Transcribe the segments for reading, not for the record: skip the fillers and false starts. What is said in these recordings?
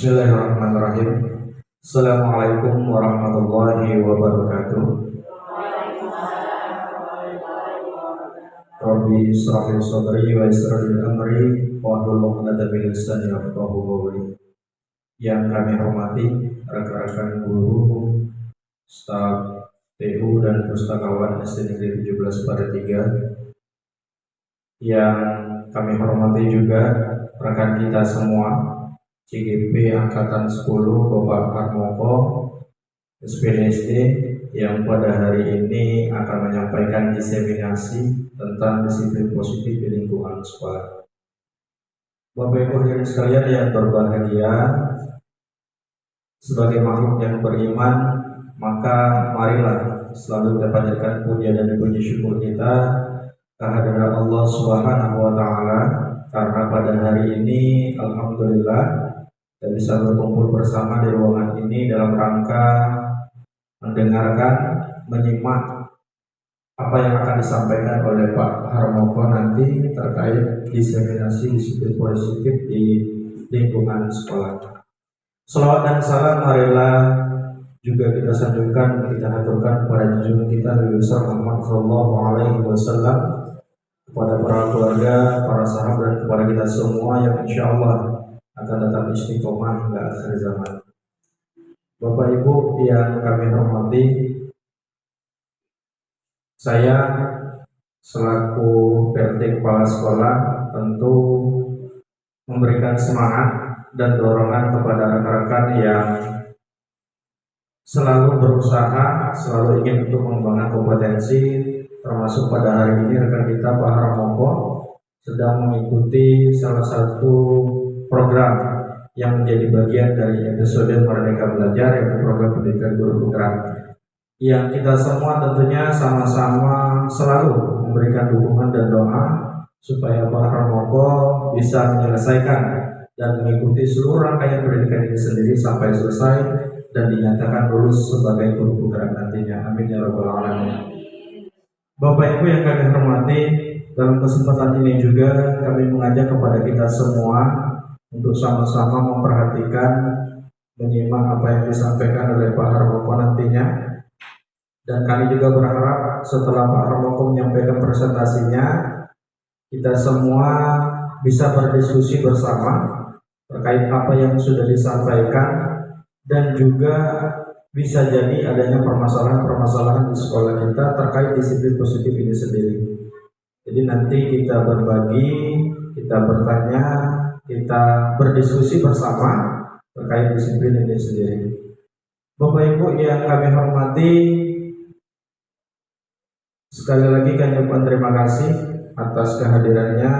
Bismillahirrahmanirrahim. Assalamualaikum warahmatullahi wabarakatuh. Rabbi israh li sadri wa yassir li amri wahlul 'uqdatam min lisani yafqahu qawli. Yang kami hormati rekan-rekan guru, staf TU dan pustakawan SD Negeri 17 Paritiga. Yang kami hormati juga rekan kita semua CGP Angkatan 10 Bapak Harmoko SPDSD yang pada hari ini akan menyampaikan diseminasi tentang disiplin positif di lingkungan sekolah. Bapak Ibu hadirin sekalian yang berbahagia, sebagai makhluk yang beriman, maka marilah selalu kita panjatkan puja dan puji syukur kita kehadirat Allah Subhanahu wa taala, karena pada hari ini alhamdulillah kita bisa berkumpul bersama di ruangan ini dalam rangka mendengarkan, menyimak apa yang akan disampaikan oleh Pak Harmoko nanti terkait diseminasi disiplin positif di lingkungan sekolah. Salawat dan salam marilah juga kita sanjungkan, kita haturkan kepada junjungan kita Nabi besar Muhammad sallallahu alaihi wasallam, kepada para keluarga, para sahabat, dan kepada kita semua yang insya Allah akan tetap istiqomah hingga akhir zaman. Bapak Ibu yang kami hormati, saya selaku PLT Kepala Sekolah tentu memberikan semangat dan dorongan kepada rekan-rekan yang selalu berusaha, selalu ingin untuk mengembangkan kompetensi, termasuk pada hari ini rekan kita Pak Harmoko sedang mengikuti salah satu program yang menjadi bagian dari episode Merdeka Belajar, yaitu program pendidikan guru penggerak, yang kita semua tentunya sama-sama selalu memberikan dukungan dan doa supaya Pak Harmoko bisa menyelesaikan dan mengikuti seluruh rangkaian pendidikan ini sendiri sampai selesai dan dinyatakan lulus sebagai guru penggerak nantinya. Amin ya rabbal alamin. Bapak Ibu yang kami hormati, dalam kesempatan ini juga kami mengajak kepada kita semua untuk sama-sama memperhatikan, menyimak apa yang disampaikan oleh Pak Harmoko nantinya. Dan kami juga berharap setelah Pak Harmoko menyampaikan presentasinya, kita semua bisa berdiskusi bersama terkait apa yang sudah disampaikan, dan juga bisa jadi adanya permasalahan-permasalahan di sekolah kita terkait disiplin positif ini sendiri. Jadi nanti kita berbagi, kita bertanya, kita berdiskusi bersama terkait disiplin ini sendiri. Bapak Ibu yang kami hormati, sekali lagi kami ucapkan terima kasih atas kehadirannya,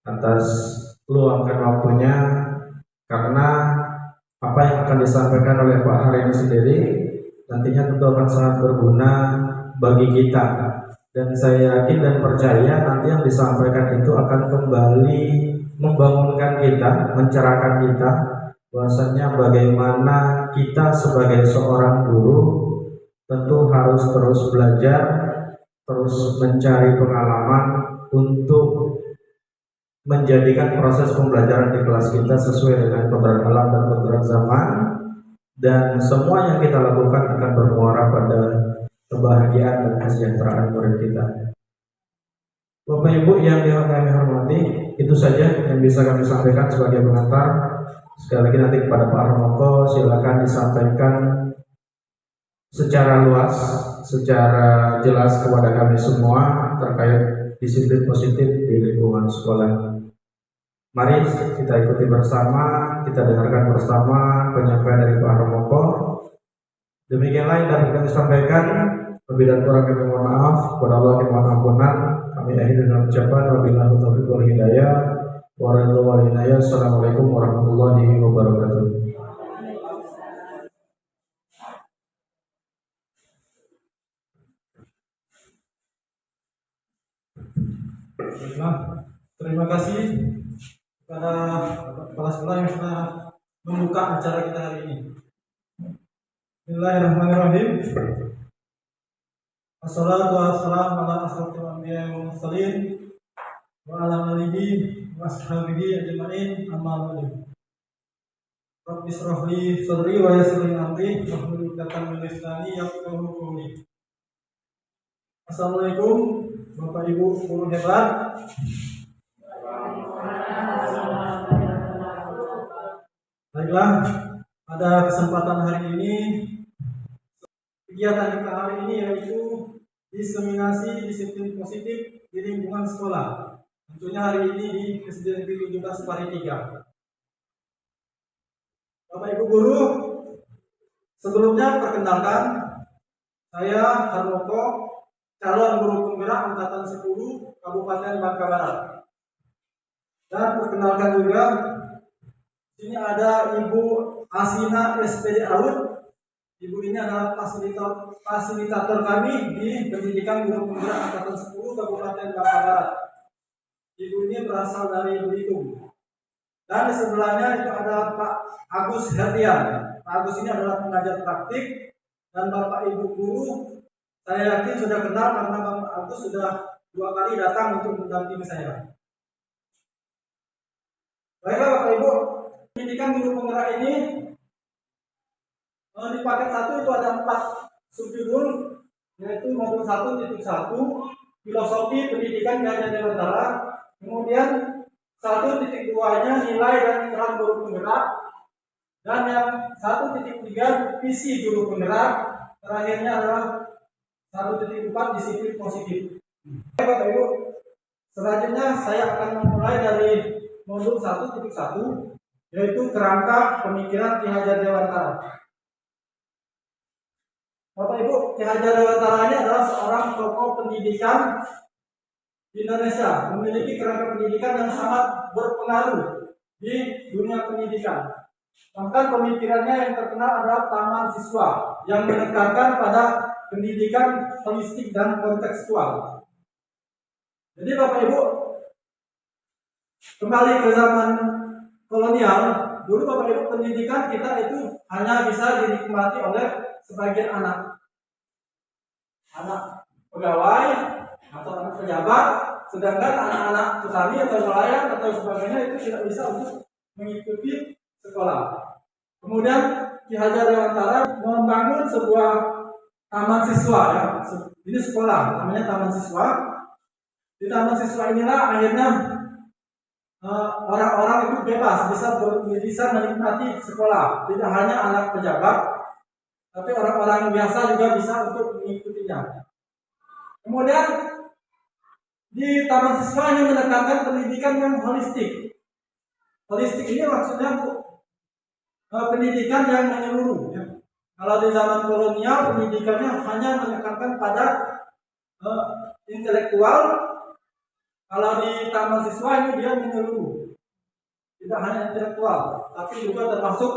atas luangkan waktunya, karena apa yang akan disampaikan oleh Pak hari ini sendiri nantinya tentu akan sangat berguna bagi kita. Dan saya yakin dan percaya nanti yang disampaikan itu akan kembali membangunkan kita, mencerahkan kita, bahwasanya bagaimana kita sebagai seorang guru tentu harus terus belajar, terus mencari pengalaman untuk menjadikan proses pembelajaran di kelas kita sesuai dengan kodrat alam dan kodrat zaman, dan semua yang kita lakukan akan bermuara pada kebahagiaan dan kesejahteraan murid kita. Bapak Ibu yang kami hormati, itu saja yang bisa kami sampaikan sebagai pengantar. Sekali lagi nanti kepada Pak Harmoko silakan disampaikan secara luas, secara jelas kepada kami semua terkait disiplin positif di lingkungan sekolah. Mari kita ikuti bersama, kita dengarkan bersama penyampaian dari Pak Harmoko. Demikianlah yang dapat kami sampaikan. Lebih dan kurang kami mohon maaf. Kepada Allah yang Maha Ampunan, kami akhiri dengan ucapan wabillahi taufiq wal hidayah. Wassalamualaikum warahmatullahi wabarakatuh. Terima kasih kepada kepala sekolah yang sudah membuka acara kita hari ini. Bismillahirrahmanirrahim. Assalatu wassalamu ala asyrofil anbiya'i wal mursalin wa ala alihi wa ashabihi ajma'in, amma ba'du. Rabbi shrah li sadri wa yassir li amri wahlul 'uqdatam min lisani yafqahu qawli. Assalamualaikum Bapak Ibu guru hebat. Baiklah, pada kesempatan hari ini kegiatan kita hari ini yaitu diseminasi disiplin positif di lingkungan sekolah. Tentunya hari ini di SD Negeri 17 Paritiga. Bapak Ibu guru, sebelumnya perkenalkan, saya Harmoko, calon guru penggerak angkatan 10 Kabupaten Bangka Barat. Dan perkenalkan juga, sini ada Ibu Asina SPD Aud. Ibu ini adalah fasilitator kami di pendidikan guru penggerak angkatan 10 Kabupaten Bangka Barat. Ibu ini berasal dari Belitung. Dan di sebelahnya itu ada Pak Agus Herdian. Pak Agus ini adalah pengajar praktik, dan Bapak Ibu guru saya yakin sudah kenal karena Bapak Agus sudah 2 kali datang untuk mendampingi saya. Baiklah Bapak Ibu, pendidikan guru penggerak ini di paket 1 itu ada 4 subjudul, yaitu modul 1.1 filosofi pendidikan Ki Hajar Dewantara, kemudian 1.2-nya nilai dan peran guru penggerak, dan yang 1.3 visi guru penggerak, terakhirnya adalah 1.4 disiplin positif. Bapak Ibu, selanjutnya saya akan memulai dari modul 1.1, yaitu kerangka pemikiran Ki Hajar Dewantara. Bapak Ibu, Ki Hajar Dewantara ini adalah seorang tokoh pendidikan di Indonesia, memiliki kerangka pendidikan yang sangat berpengaruh di dunia pendidikan. Bahkan pemikirannya yang terkenal adalah taman siswa, yang menekankan pada pendidikan holistik dan kontekstual. Jadi Bapak Ibu, kembali ke zaman kolonial, dulu Bapak Ibu pendidikan kita itu hanya bisa dinikmati oleh sebagian anak pegawai atau anak pejabat, sedangkan anak-anak petani atau nelayan atau sebagainya itu tidak bisa untuk mengikuti sekolah. Kemudian Ki Hajar Dewantara membangun sebuah taman siswa, ya. Ini sekolah, namanya taman siswa. Di taman siswa inilah akhirnya orang-orang itu bebas bisa menikmati sekolah. Tidak hanya anak pejabat, tapi orang-orang biasa juga bisa untuk mengikutinya. Kemudian di taman siswa ini menekankan pendidikan yang holistik. Holistik ini maksudnya pendidikan yang menyeluruh. Ya. Kalau di zaman kolonial pendidikannya hanya menekankan pada intelektual. Kalau di taman siswa ini dia menyeluruh. Tidak hanya intelektual, tapi juga termasuk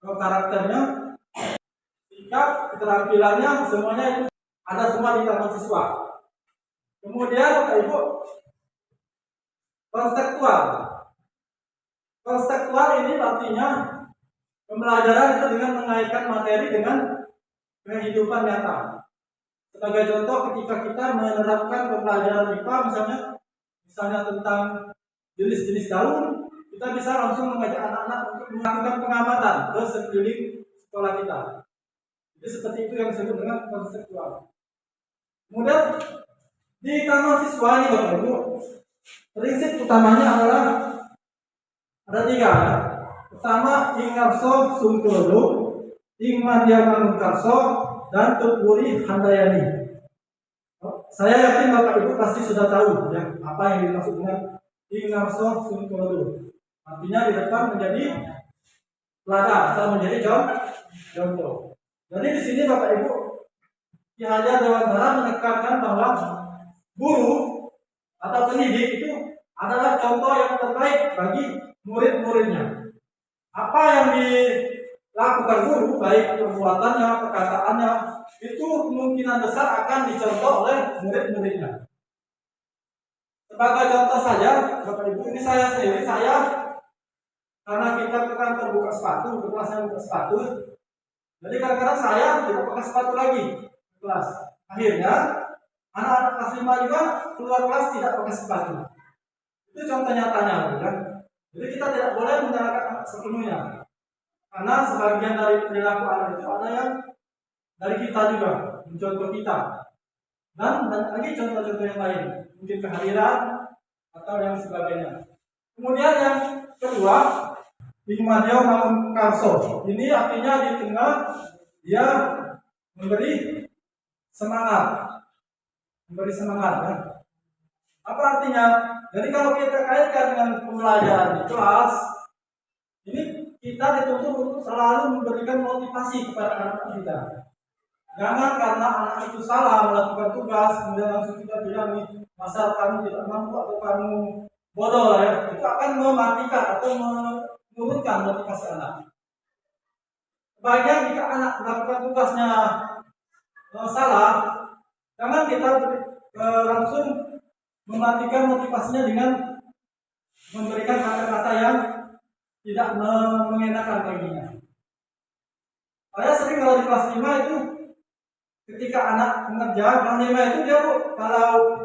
karakternya, sikap, keterampilannya, semuanya itu ada semua di taman siswa. Kemudian Bapak Ibu, konseptual. Konseptual ini artinya pembelajaran itu dengan mengaitkan materi dengan kehidupan nyata. Sebagai contoh, ketika kita menerapkan pembelajaran IPA misalnya tentang jenis-jenis daun, kita bisa langsung mengajak anak-anak untuk melakukan pengamatan ke sekeliling sekolah kita. Jadi seperti itu yang disebut dengan konseptual. Kemudian di taman siswa ini Bapak Ibu, prinsip utamanya adalah ada 3. Ya. Pertama, ing ngarso sungkulodo, ing mandya manungkarso, dan tupuri handayani. Saya yakin Bapak Ibu pasti sudah tahu ya apa yang dimaksud dengan ing ngarso sungkulodo. Artinya di depan menjadi teladan atau menjadi contoh. Jadi di sini Bapak Ibu, Ki Hajar Dewantara menekankan bahwa guru atau pendidik itu adalah contoh yang terbaik bagi murid-muridnya. Apa yang dilakukan guru, baik perbuatannya, perkataannya, itu kemungkinan besar akan dicontoh oleh murid-muridnya. Sebagai contoh saja, Bapak Ibu, ini saya sendiri, karena kita ke kantor buka sepatu, ke kelas saya buka sepatu, jadi kadang-kadang saya tidak pakai sepatu lagi ke kelas. Akhirnya anak-anak kelas 5 juga keluar kelas tidak pakai sepatu. Itu contoh nyatanya, kan? Jadi kita tidak boleh menyalahkan anak sepenuhnya. Karena sebagian dari perilaku anak itu ada yang dari kita juga, mencontoh kita. Dan lagi contoh-contoh yang lain, mungkin kehadiran atau yang sebagainya. Kemudian yang kedua, Hikmadio Mangun Karso. Ini artinya di tengah dia memberi semangat, ya. Apa artinya? Jadi kalau kita kaitkan dengan pembelajaran di kelas, ini kita dituntut untuk selalu memberikan motivasi kepada anak kita. Jangan karena anak itu salah melakukan tugas, kemudian langsung kita bilang nih, masa kamu tidak mampu atau kamu bodoh lah ya. Itu akan mematikan atau menurunkan motivasi anak. Sebagian jika anak melakukan tugasnya salah, jangan kita langsung mematikan motivasinya dengan memberikan kata-kata yang tidak mengenakan baginya. Saya sering kalau di kelas 5 itu ketika anak mengerjakan kelas 5 itu dia kalau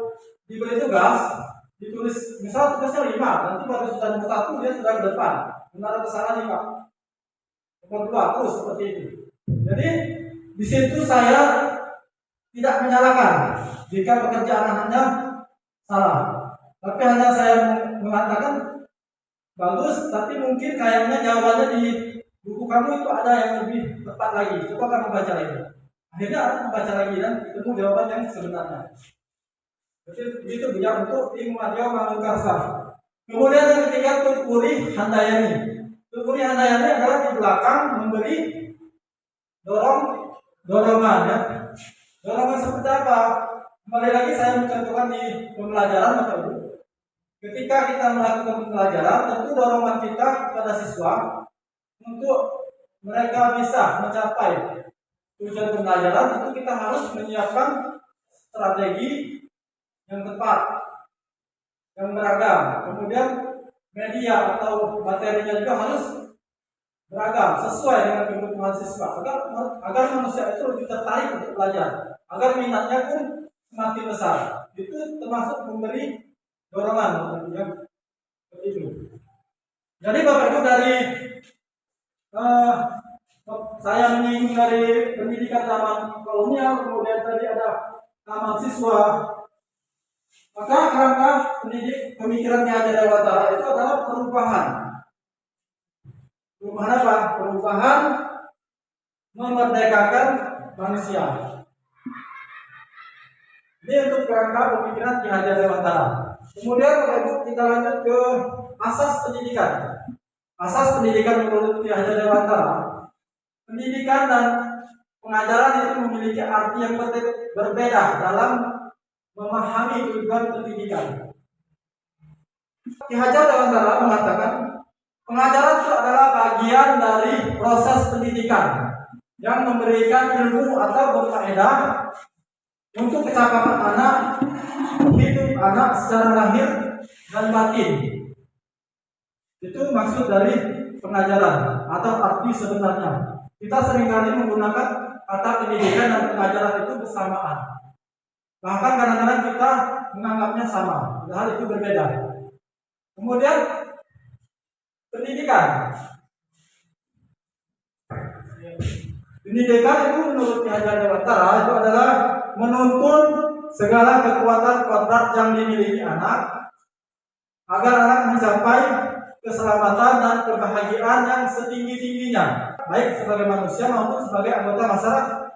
diberi tugas ditulis misal tugasnya 5, nanti pada sudah nomor 1 dia sudah ke depan, benar kesalahan 5, nomor 2 terus seperti itu. Jadi di situ saya tidak menyalahkan jika pekerjaan anaknya salah, tapi hanya saya mengatakan bagus, tapi mungkin kayaknya jawabannya di buku kamu itu ada yang lebih tepat lagi. Coba kamu baca lagi. Akhirnya aku membaca lagi dan ketemu jawaban yang sebenarnya. Jadi itu bijak untuk Hikmadio Mangun Karso. Kemudian yang ketiga, Tutpuri Handayani. Tutpuri Handayani adalah di belakang memberi dorongan ya. Dorongan seperti apa? Kembali lagi saya mencontohkan di pembelajaran Bapak Ibu. Ketika kita melakukan pembelajaran, tentu dorongan kita kepada siswa untuk mereka bisa mencapai tujuan pembelajaran, tentu kita harus menyiapkan strategi yang tepat, yang beragam. Kemudian media atau materinya juga harus beragam, sesuai dengan kebutuhan siswa, agar manusia itu lebih tertarik untuk belajar, agar minatnya pun semakin besar. Itu termasuk memberi dorongan yang seperti itu. Jadi Bapak Ibu, dari saya menyinggung dari pendidikan zaman kolonial, kemudian tadi ada taman siswa, maka kerangka pemikiran Ki Hajar Dewantara itu adalah perubahan. Perubahan apa? Perubahan memerdekakan manusia. Ini untuk kerangka pemikiran Ki Hajar Dewantara. Kemudian Bapak Ibu, kita lanjut ke asas pendidikan. Asas pendidikan menurut Ki Hajar Dewantara, pendidikan dan pengajaran itu memiliki arti yang berbeda dalam memahami tujuan pendidikan. Ki Hajar Dewantara mengatakan pengajaran itu adalah bagian dari proses pendidikan yang memberikan ilmu atau berfaedah untuk kecakapan anak, hidup anak secara lahir dan batin. Itu maksud dari pengajaran atau arti sebenarnya. Kita seringkali menggunakan kata pendidikan dan pengajaran itu bersamaan. Bahkan kadang-kadang kita menganggapnya sama, padahal itu berbeda. Kemudian pendidikan. Pendidikan itu menurut Ki Hajar Dewantara itu adalah menuntun segala kekuatan kodrat yang dimiliki anak agar anak mencapai keselamatan dan kebahagiaan yang setinggi-tingginya, baik sebagai manusia maupun sebagai anggota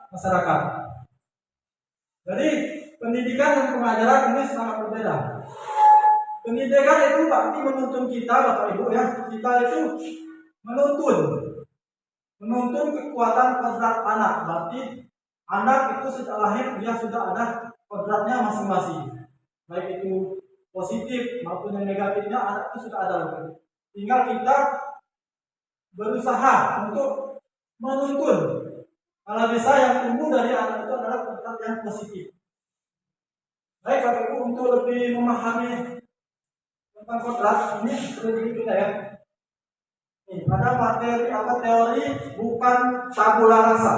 masyarakat. Jadi pendidikan dan pengajaran ini sangat berbeda. Pendidikan itu berarti menuntun kita, Bapak Ibu ya, kita itu menuntun kekuatan kodrat anak. Berarti anak itu sejak lahir dia sudah ada kodratnya masing-masing, baik itu positif maupun yang negatifnya anak itu sudah ada. Tinggal kita berusaha untuk menuntun. Kalau bisa yang tumbuh dari anak itu adalah kodrat yang positif. Baik Bapak Ibu, untuk lebih memahami tentang kodrat ini seperti kita ya. Ada materi teori bukan tabula rasa.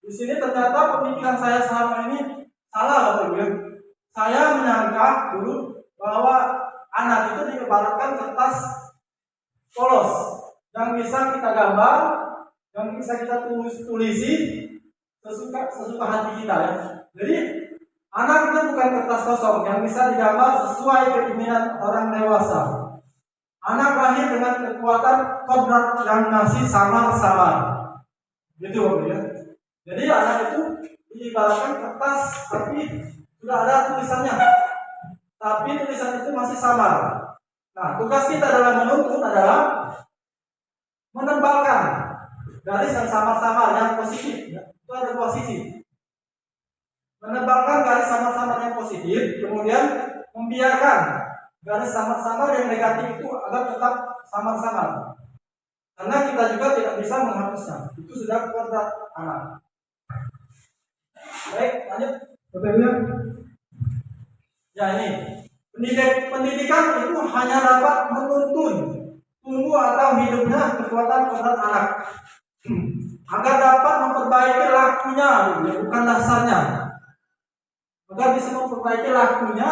Di sini ternyata pemikiran saya selama ini salah Bapak Ibu ya. Saya menyangka dulu bahwa anak itu diibaratkan kertas polos yang bisa kita gambar, yang bisa kita tulisi sesuka hati kita ya. Jadi anak itu bukan kertas kosong yang bisa digambar sesuai keinginan orang dewasa. Anak lahir dengan kekuatan kodrat yang masih samar-samar. Gitu Bapak ya. Jadi anak itu diibaratkan kertas tapi sudah ada tulisannya. Tapi tulisan itu masih samar. Nah, tugas kita dalam menuntun adalah menebalkan garis yang samar-samar yang positif. Ya. Itu ada dua sisi. Menebalkan garis samar-samar yang positif, kemudian membiarkan garis samar-samar yang negatif itu agar tetap samar-samar. Karena kita juga tidak bisa menghapusnya. Itu sudah kodrat anak. Baik, lanjut. Ya ini, pendidikan itu hanya dapat menuntun tumbuh atau hidupnya kekuatan kodrat anak. Agar dapat memperbaiki lakunya, bukan dasarnya. Agar bisa memperbaiki lakunya,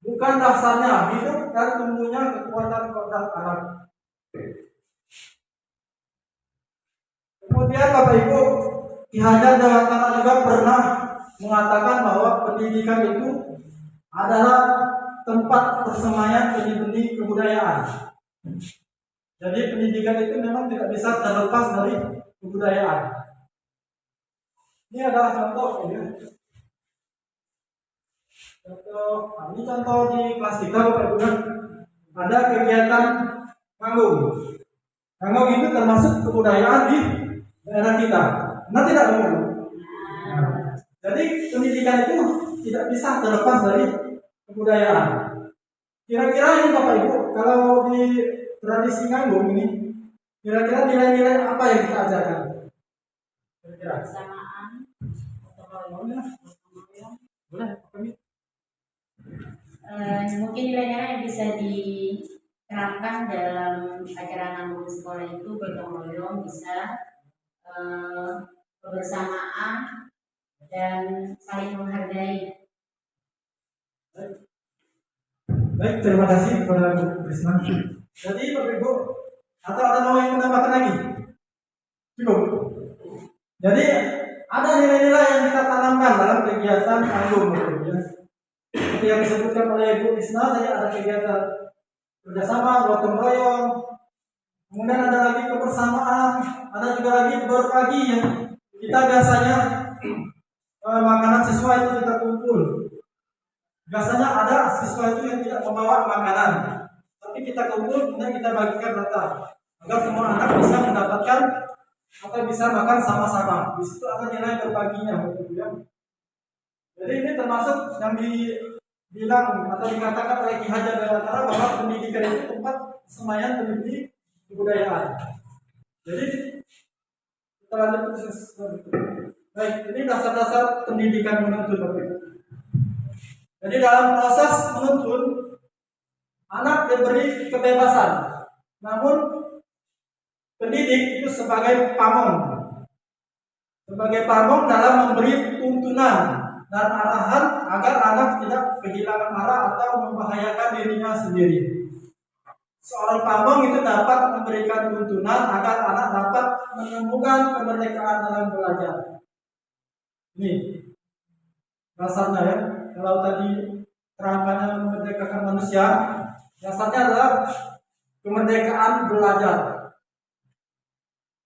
bukan dasarnya, hidup dan tumbuhnya kekuatan kodrat anak. Kemudian Bapak Ibu, Ki Hajar Dewantara juga pernah mengatakan bahwa pendidikan itu adalah tempat persemaian benih-benih kebudayaan. Jadi pendidikan itu memang tidak bisa terlepas dari kebudayaan. Ini adalah contoh ya. Ini contoh di kelas kita Bapak Ibu. Ada kegiatan panggung. Panggung itu termasuk kebudayaan di daerah kita. Nah tidak Bapak Ibu. Jadi pendidikan itu tidak bisa terlepas dari kebudayaan. Kira-kira ini Bapak Ibu, kalau di tradisi nganggung ini, kira-kira nilai-nilai apa yang kita ajarkan? Kira-kira Kebersamaan, boleh? mungkin nilai-nilai yang bisa diterapkan dalam acara nganggung sekolah itu gotong royong, bisa kebersamaan dan saling menghargai. Baik, terima kasih kepada Bu Krisna. Jadi Bapak Ibu, atau ada mau yang menambahkan lagi? Cukup. Jadi ada nilai-nilai yang kita tanamkan dalam kegiatan nganggung, Bapak Ibu ya. Seperti yang disebutkan oleh Bu Krisna, saya ada kegiatan kerjasama, gotong royong, kemudian ada lagi kebersamaan, ada juga lagi berbagi ya. Kita biasanya makanan siswa itu kita kumpul. Biasanya ada siswa itu yang tidak membawa makanan, tapi kita kumpul kemudian kita bagikan rata agar semua anak bisa mendapatkan atau bisa makan sama-sama. Di situ ada nilai berbaginya, betul ya. Jadi ini termasuk yang dibilang atau dikatakan oleh Ki Hajar Dewantara bahwa pendidikan itu tempat semayan benih kebudayaan. Jadi kita lanjut proses berikutnya. Baik, ini dasar-dasar pendidikan menuntun Bapak Ibu. Jadi dalam proses menuntun, anak diberi kebebasan, namun pendidik itu sebagai pamong dalam memberi tuntunan dan arahan agar anak tidak kehilangan arah atau membahayakan dirinya sendiri. Seorang pamong itu dapat memberikan tuntunan agar anak dapat menemukan kemerdekaan dalam belajar. Ini dasarnya ya. Kalau tadi kerangkanya memerdekakan manusia, dasarnya adalah kemerdekaan belajar.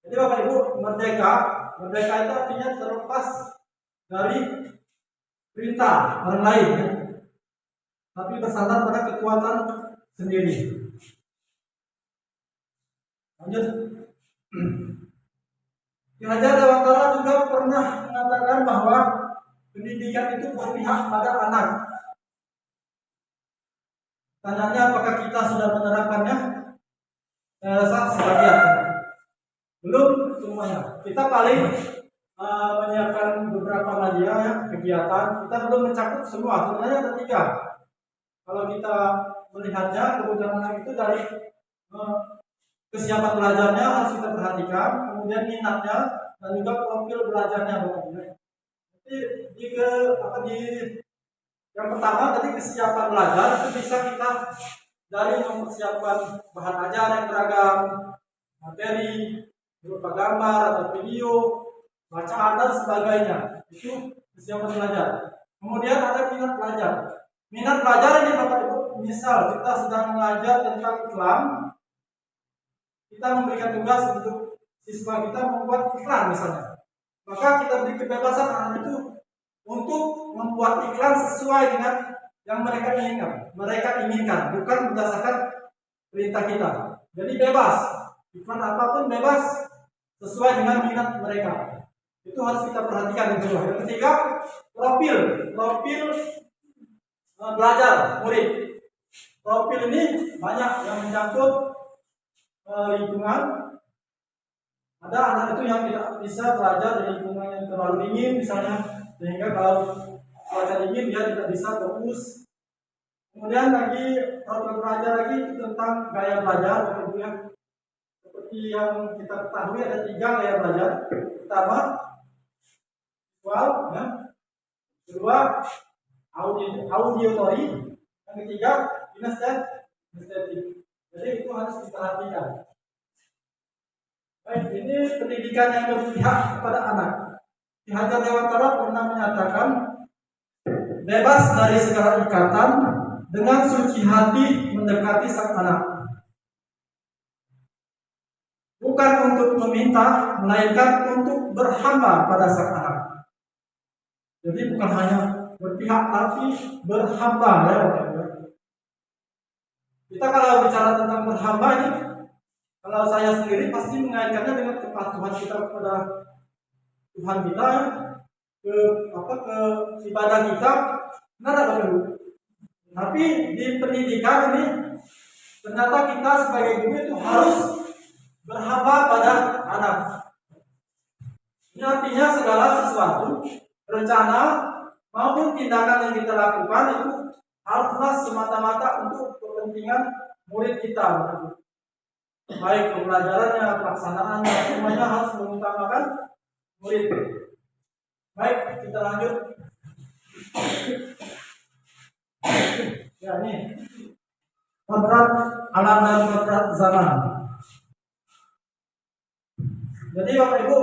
Jadi Bapak Ibu, merdeka itu artinya terlepas dari perintah orang lain, ya. Tapi bersandar pada kekuatan sendiri. Lanjut. Ki Hajar Dewantara juga pernah mengatakan bahwa pendidikan itu berpihak pada anak. Tanyanya apakah kita sudah menerapkannya? Saya rasa sebagian. Belum semuanya. Kita paling menyiapkan beberapa media ya, kegiatan. Kita belum mencakup semua. Sebenarnya ada 3. Kalau kita melihatnya, kebutuhan anak itu dari kesiapan belajarnya harus kita perhatikan, kemudian minatnya dan juga profil belajarnya. Jadi yang pertama tadi kesiapan belajar itu bisa kita dari mempersiapkan bahan ajar yang beragam, materi berupa gambar atau video, bacaan dan sebagainya. Itu kesiapan belajar. Kemudian ada minat belajar. Minat belajar ini Bapak Ibu, misal kita sedang mengajar tentang iklan, kita memberikan tugas untuk siswa kita membuat iklan misalnya. Maka kita beri kebebasan anak itu untuk membuat iklan sesuai dengan yang mereka inginkan. Mereka inginkan, bukan berdasarkan perintah kita. Jadi bebas, iklan apapun bebas sesuai dengan minat mereka. Itu harus kita perhatikan yang kedua. Yang ketiga, profil belajar murid. Profil ini banyak yang menyangkut lingkungan. Ada anak itu yang tidak bisa belajar di lingkungan yang terlalu dingin misalnya, sehingga kalau cuaca dingin dia tidak bisa fokus. Kemudian lagi profil belajar lagi tentang gaya belajar. Kemudian seperti yang kita ketahui ada 3 gaya belajar. Pertama, visual, ya. Kedua, auditory. Yang ketiga, kinestetik. Jadi itu harus diperhatikan. Baik, ini pendidikan yang berpihak kepada anak. Ki Hajar Dewantara pernah menyatakan, bebas dari segala ikatan, dengan suci hati mendekati sang anak. Bukan untuk meminta, melainkan untuk berhamba pada sang anak. Jadi bukan hanya berpihak, tapi berhamba, ya. Kita kalau bicara tentang berhamba ini, kalau saya sendiri pasti mengaitkannya dengan kepatuhan kita kepada Tuhan kita, ke ibadah kita, benar apa dulu? Tapi di pendidikan ini ternyata kita sebagai guru itu harus berhamba pada anak. Ini artinya segala sesuatu, rencana maupun tindakan yang kita lakukan itu haruslah semata-mata untuk kepentingan murid kita. Baik pembelajarannya, pelaksanaannya, semuanya harus mengutamakan murid. Baik, kita lanjut. Ya, ini kodrat alam dan kodrat zaman. Jadi Bapak Ibu,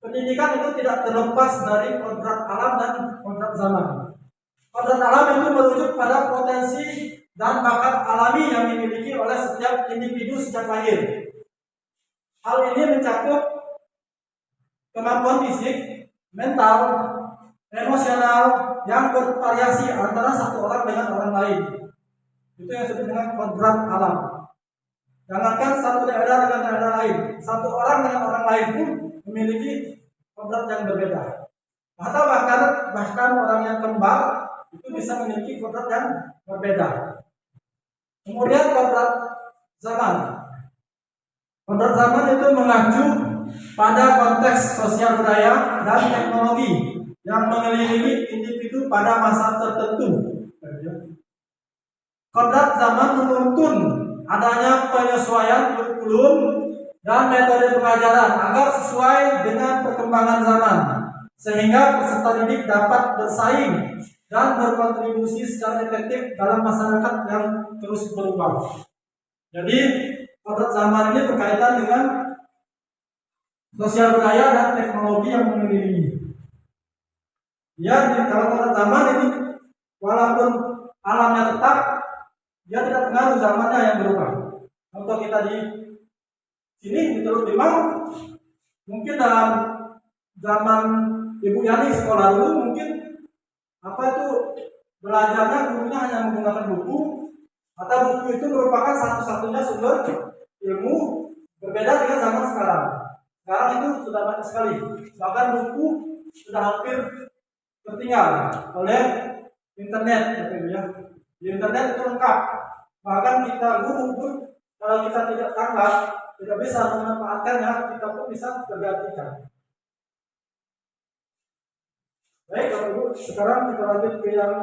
pendidikan itu tidak terlepas dari kodrat alam dan kodrat zaman. Kodrat alam itu merujuk pada potensi dan bakat alami yang dimiliki oleh setiap individu sejak lahir. Hal ini mencakup kemampuan fisik, mental, emosional yang bervariasi antara satu orang dengan orang lain. Itu yang disebut dengan kodrat alam. Jangankan satu daerah dengan daerah lain, satu orang dengan orang lain pun memiliki kodrat yang berbeda. Atau bahkan orang yang kembar itu bisa memiliki kodrat yang berbeda. Kemudian kodrat zaman. Kodrat zaman itu mengacu pada konteks sosial budaya dan teknologi yang mengelilingi individu pada masa tertentu. Kodrat zaman menuntun adanya penyesuaian kurikulum dan metode pengajaran agar sesuai dengan perkembangan zaman, sehingga peserta didik dapat bersaing dan berkontribusi secara efektif dalam masyarakat yang terus berubah. Jadi kodrat zaman ini berkaitan dengan sosial budaya dan teknologi yang mengelilingi. Ya, kalau kodrat zaman ini walaupun alamnya tetap, dia tidak pengaruh zamannya yang berubah. Contoh kita di sini di Teluk Limau, mungkin dalam zaman Ibu Yani sekolah dulu mungkin belajarnya gurunya hanya menggunakan buku, atau buku itu merupakan satu-satunya sumber ilmu, berbeda dengan zaman sekarang. Sekarang itu sudah banyak sekali, bahkan buku sudah hampir tertinggal oleh internet. Ya. Di internet itu lengkap, bahkan kita guru pun kalau kita tidak tangkap, tidak bisa memanfaatkannya, kita pun bisa tergantikan. Baik Bapak Ibu, sekarang kita lanjut ke yang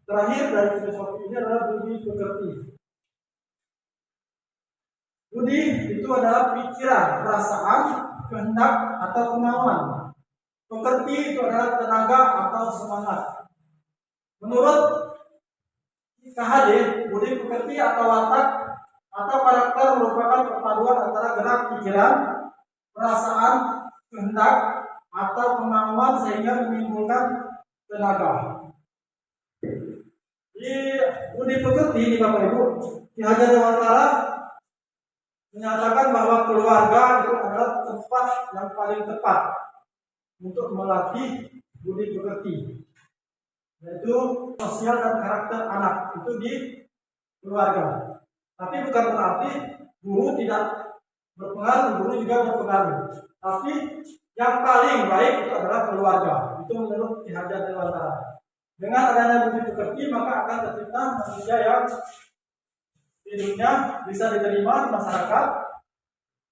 terakhir dari filosofi ini adalah budi pekerti. Budi itu adalah pikiran, perasaan, kehendak atau kemauan. Pekerti itu adalah tenaga atau semangat. Menurut KHD, budi pekerti atau watak atau karakter merupakan perpaduan antara gerak pikiran, perasaan, kehendak, atau kemauan sehingga menimbulkan tenaga. Di budi pekerti ini Bapak Ibu, Ki Hajar Dewantara menyatakan bahwa keluarga itu adalah tempat yang paling tepat untuk melatih budi pekerti, yaitu sosial dan karakter anak itu di keluarga. Tapi bukan berarti guru tidak berpengaruh, guru juga berpengaruh. Tapi yang paling baik itu adalah keluarga. Itu menurut Ki Hajar Dewantara. Dengan adanya budi pekerti maka akan tercipta manusia yang hidupnya bisa diterima di masyarakat,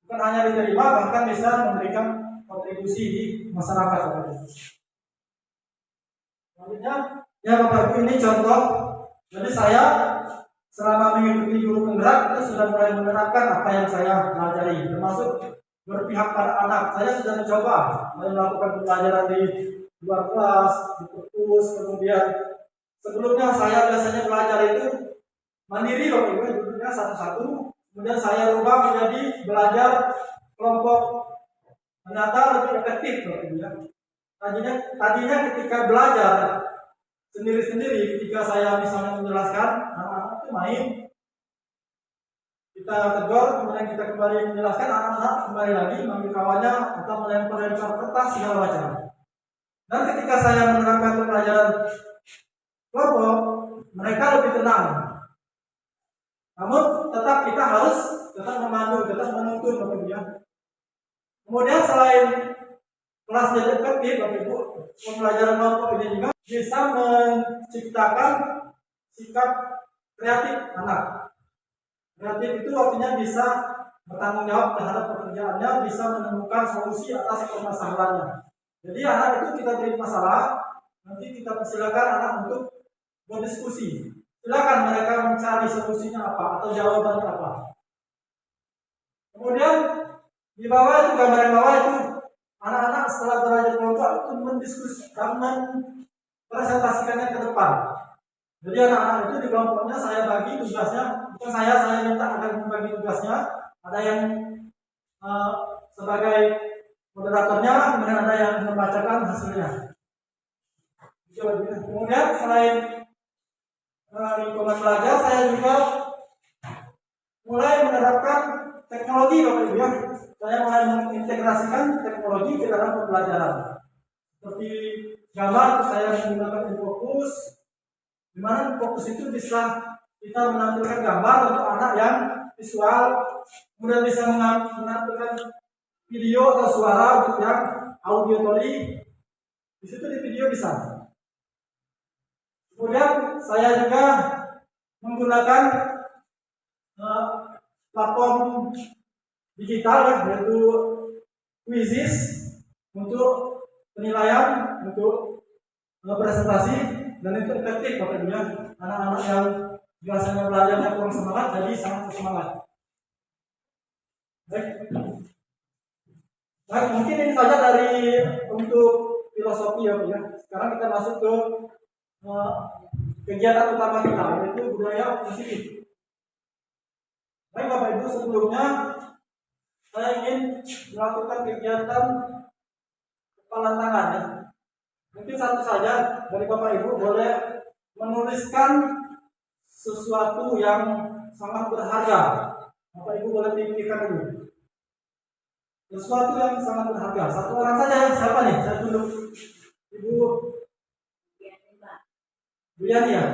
bukan hanya diterima, bahkan bisa memberikan kontribusi di masyarakat. Selanjutnya, ya Bapak Ibu, ini contoh. Jadi saya selama mengikuti guru penggerak itu sudah mulai menerapkan apa yang saya pelajari, termasuk berpihak pada anak. Saya sudah mencoba melakukan pembelajaran di luar kelas, di perpus, kemudian sebelumnya saya biasanya belajar itu mandiri Bapak Ibu, duduknya satu-satu, kemudian saya rubah menjadi belajar kelompok. Ternyata lebih efektif Bapak Ibu ya. Tadinya ketika belajar sendiri-sendiri, ketika saya misalnya menjelaskan, anak-anak itu main, kita tegur, kemudian kita kembali menjelaskan, anak-anak kembali lagi mengambil kawannya atau melempar-lempar kertas segala macam. Dan ketika saya menerapkan pembelajaran kelompok, mereka lebih tenang. Namun tetap kita harus tetap memandu, tetap menuntun Bapak Ibu ya. Kemudian selain kelas jadi efektif Bapak Ibu, pembelajaran kelompok ini juga bisa menciptakan sikap kreatif anak. Kreatif itu artinya bisa bertanggung jawab terhadap pekerjaannya, bisa menemukan solusi atas permasalahannya. Jadi anak itu kita beri masalah, nanti kita persilakan anak untuk berdiskusi. Silakan mereka mencari solusinya apa atau jawabannya apa. Kemudian di bawah itu, gambar yang bawah itu, anak-anak setelah belajar kelompok itu mendiskusikan, mempresentasikannya ke depan. Jadi anak-anak itu di kelompoknya saya bagi tugasnya, bukan saya minta agar membagi tugasnya. Ada yang sebagai moderatornya, kemudian ada yang membacakan hasilnya. Kemudian selain lingkungan belajar, saya juga mulai menerapkan teknologi Bapak Ibu ya. Saya mulai mengintegrasikan teknologi ke dalam pembelajaran. Seperti gambar, saya menggunakan Infokus, di mana Infokus itu bisa kita menampilkan gambar untuk anak yang visual, kemudian bisa menampilkan video atau suara untuk yang audio toli. Di situ di video bisa. Kemudian saya juga menggunakan platform digital ya, yaitu Quizizz untuk penilaian, untuk presentasi, dan itu efektif Bapak Ibu ya. Anak-anak yang biasanya belajarnya kurang semangat jadi sangat bersemangat. Baik, mungkin ini saja dari untuk filosofi ya, ya. Sekarang kita masuk ke kegiatan utama kita, yaitu budaya positif. Baik Bapak Ibu, sebelumnya saya ingin melakukan kegiatan kepalan tangan ya. Mungkin satu saja dari Bapak Ibu boleh menuliskan sesuatu yang sangat berharga. Bapak Ibu boleh pikirkan dulu. Sesuatu yang sangat berharga. Satu orang saja, siapa nih? Saya dulu. Ibu Bu Yani ya.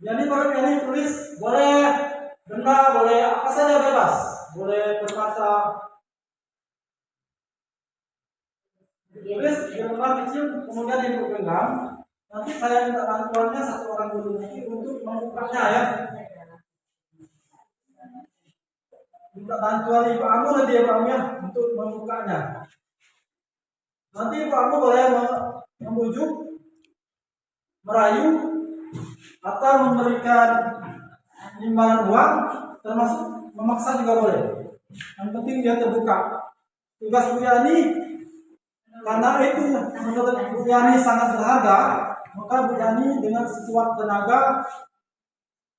Yani, boleh Yani tulis, boleh benda, boleh apa saja bebas, boleh berkata. Tulis di lembar kecil, kemudian Ibu genggam. Nanti saya minta bantuannya satu orang dulu ini untuk membukanya ya. Minta bantuan Ibu Amu nanti ya Pak ya untuk membukanya. Nanti Ibu Amu boleh membujuk, merayu, atau memberikan imbalan uang, termasuk memaksa juga boleh. Yang penting dia terbuka. Tugas Bu Yani, karena itu menurut Bu Yani sangat berharga, maka Bu Yani dengan sekuat tenaga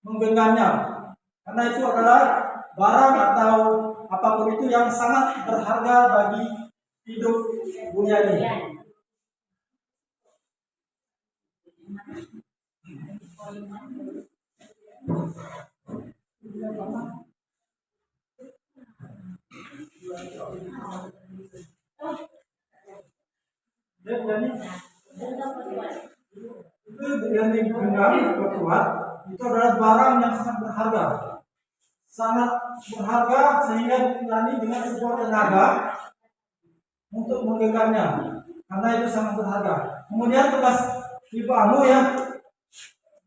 menggenggamnya. Karena itu adalah barang atau apapun itu yang sangat berharga bagi hidup Bu Yani. Bu Yani genggam kuat itu adalah barang yang sangat berharga sehingga Bu Yani dengan sebuah tenaga untuk menggenggamnya, karena itu sangat berharga. Kemudian tugas Ibu Anu ya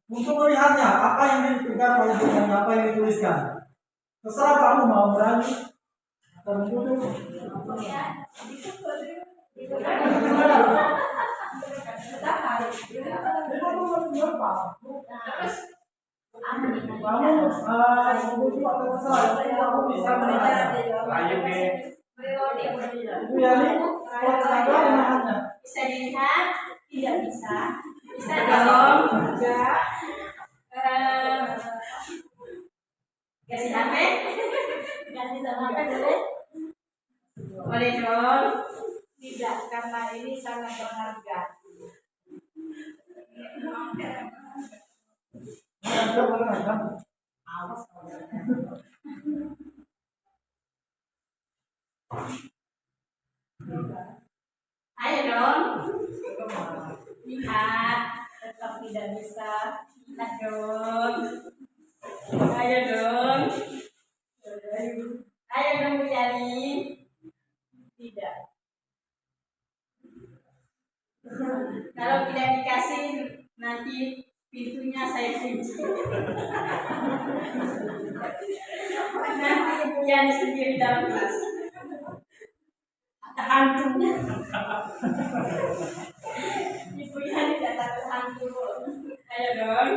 untuk melihatnya apa yang dipegang oleh Bu Yani, apa yang dituliskan. Terserah Pak Anu mau berani atau mengikuti. Bisa dilihat, tidak bisa. Bisa dong, enggak. Kasih HP? Kasih sama HP boleh? Boleh dong. Tidak, karena ini sangat berharga. Ayo dong. Lihat, tetap tidak bisa. Lihat dong. Ayo dong. Ayo dong Bu Yani. Tidak. Kalau tidak dikasih, nanti pintunya saya kunci. Nanti Bu Yani sendiri dalam kelas. Ada hantu. Ibu Yani tidak takut hantu. Ayo dong.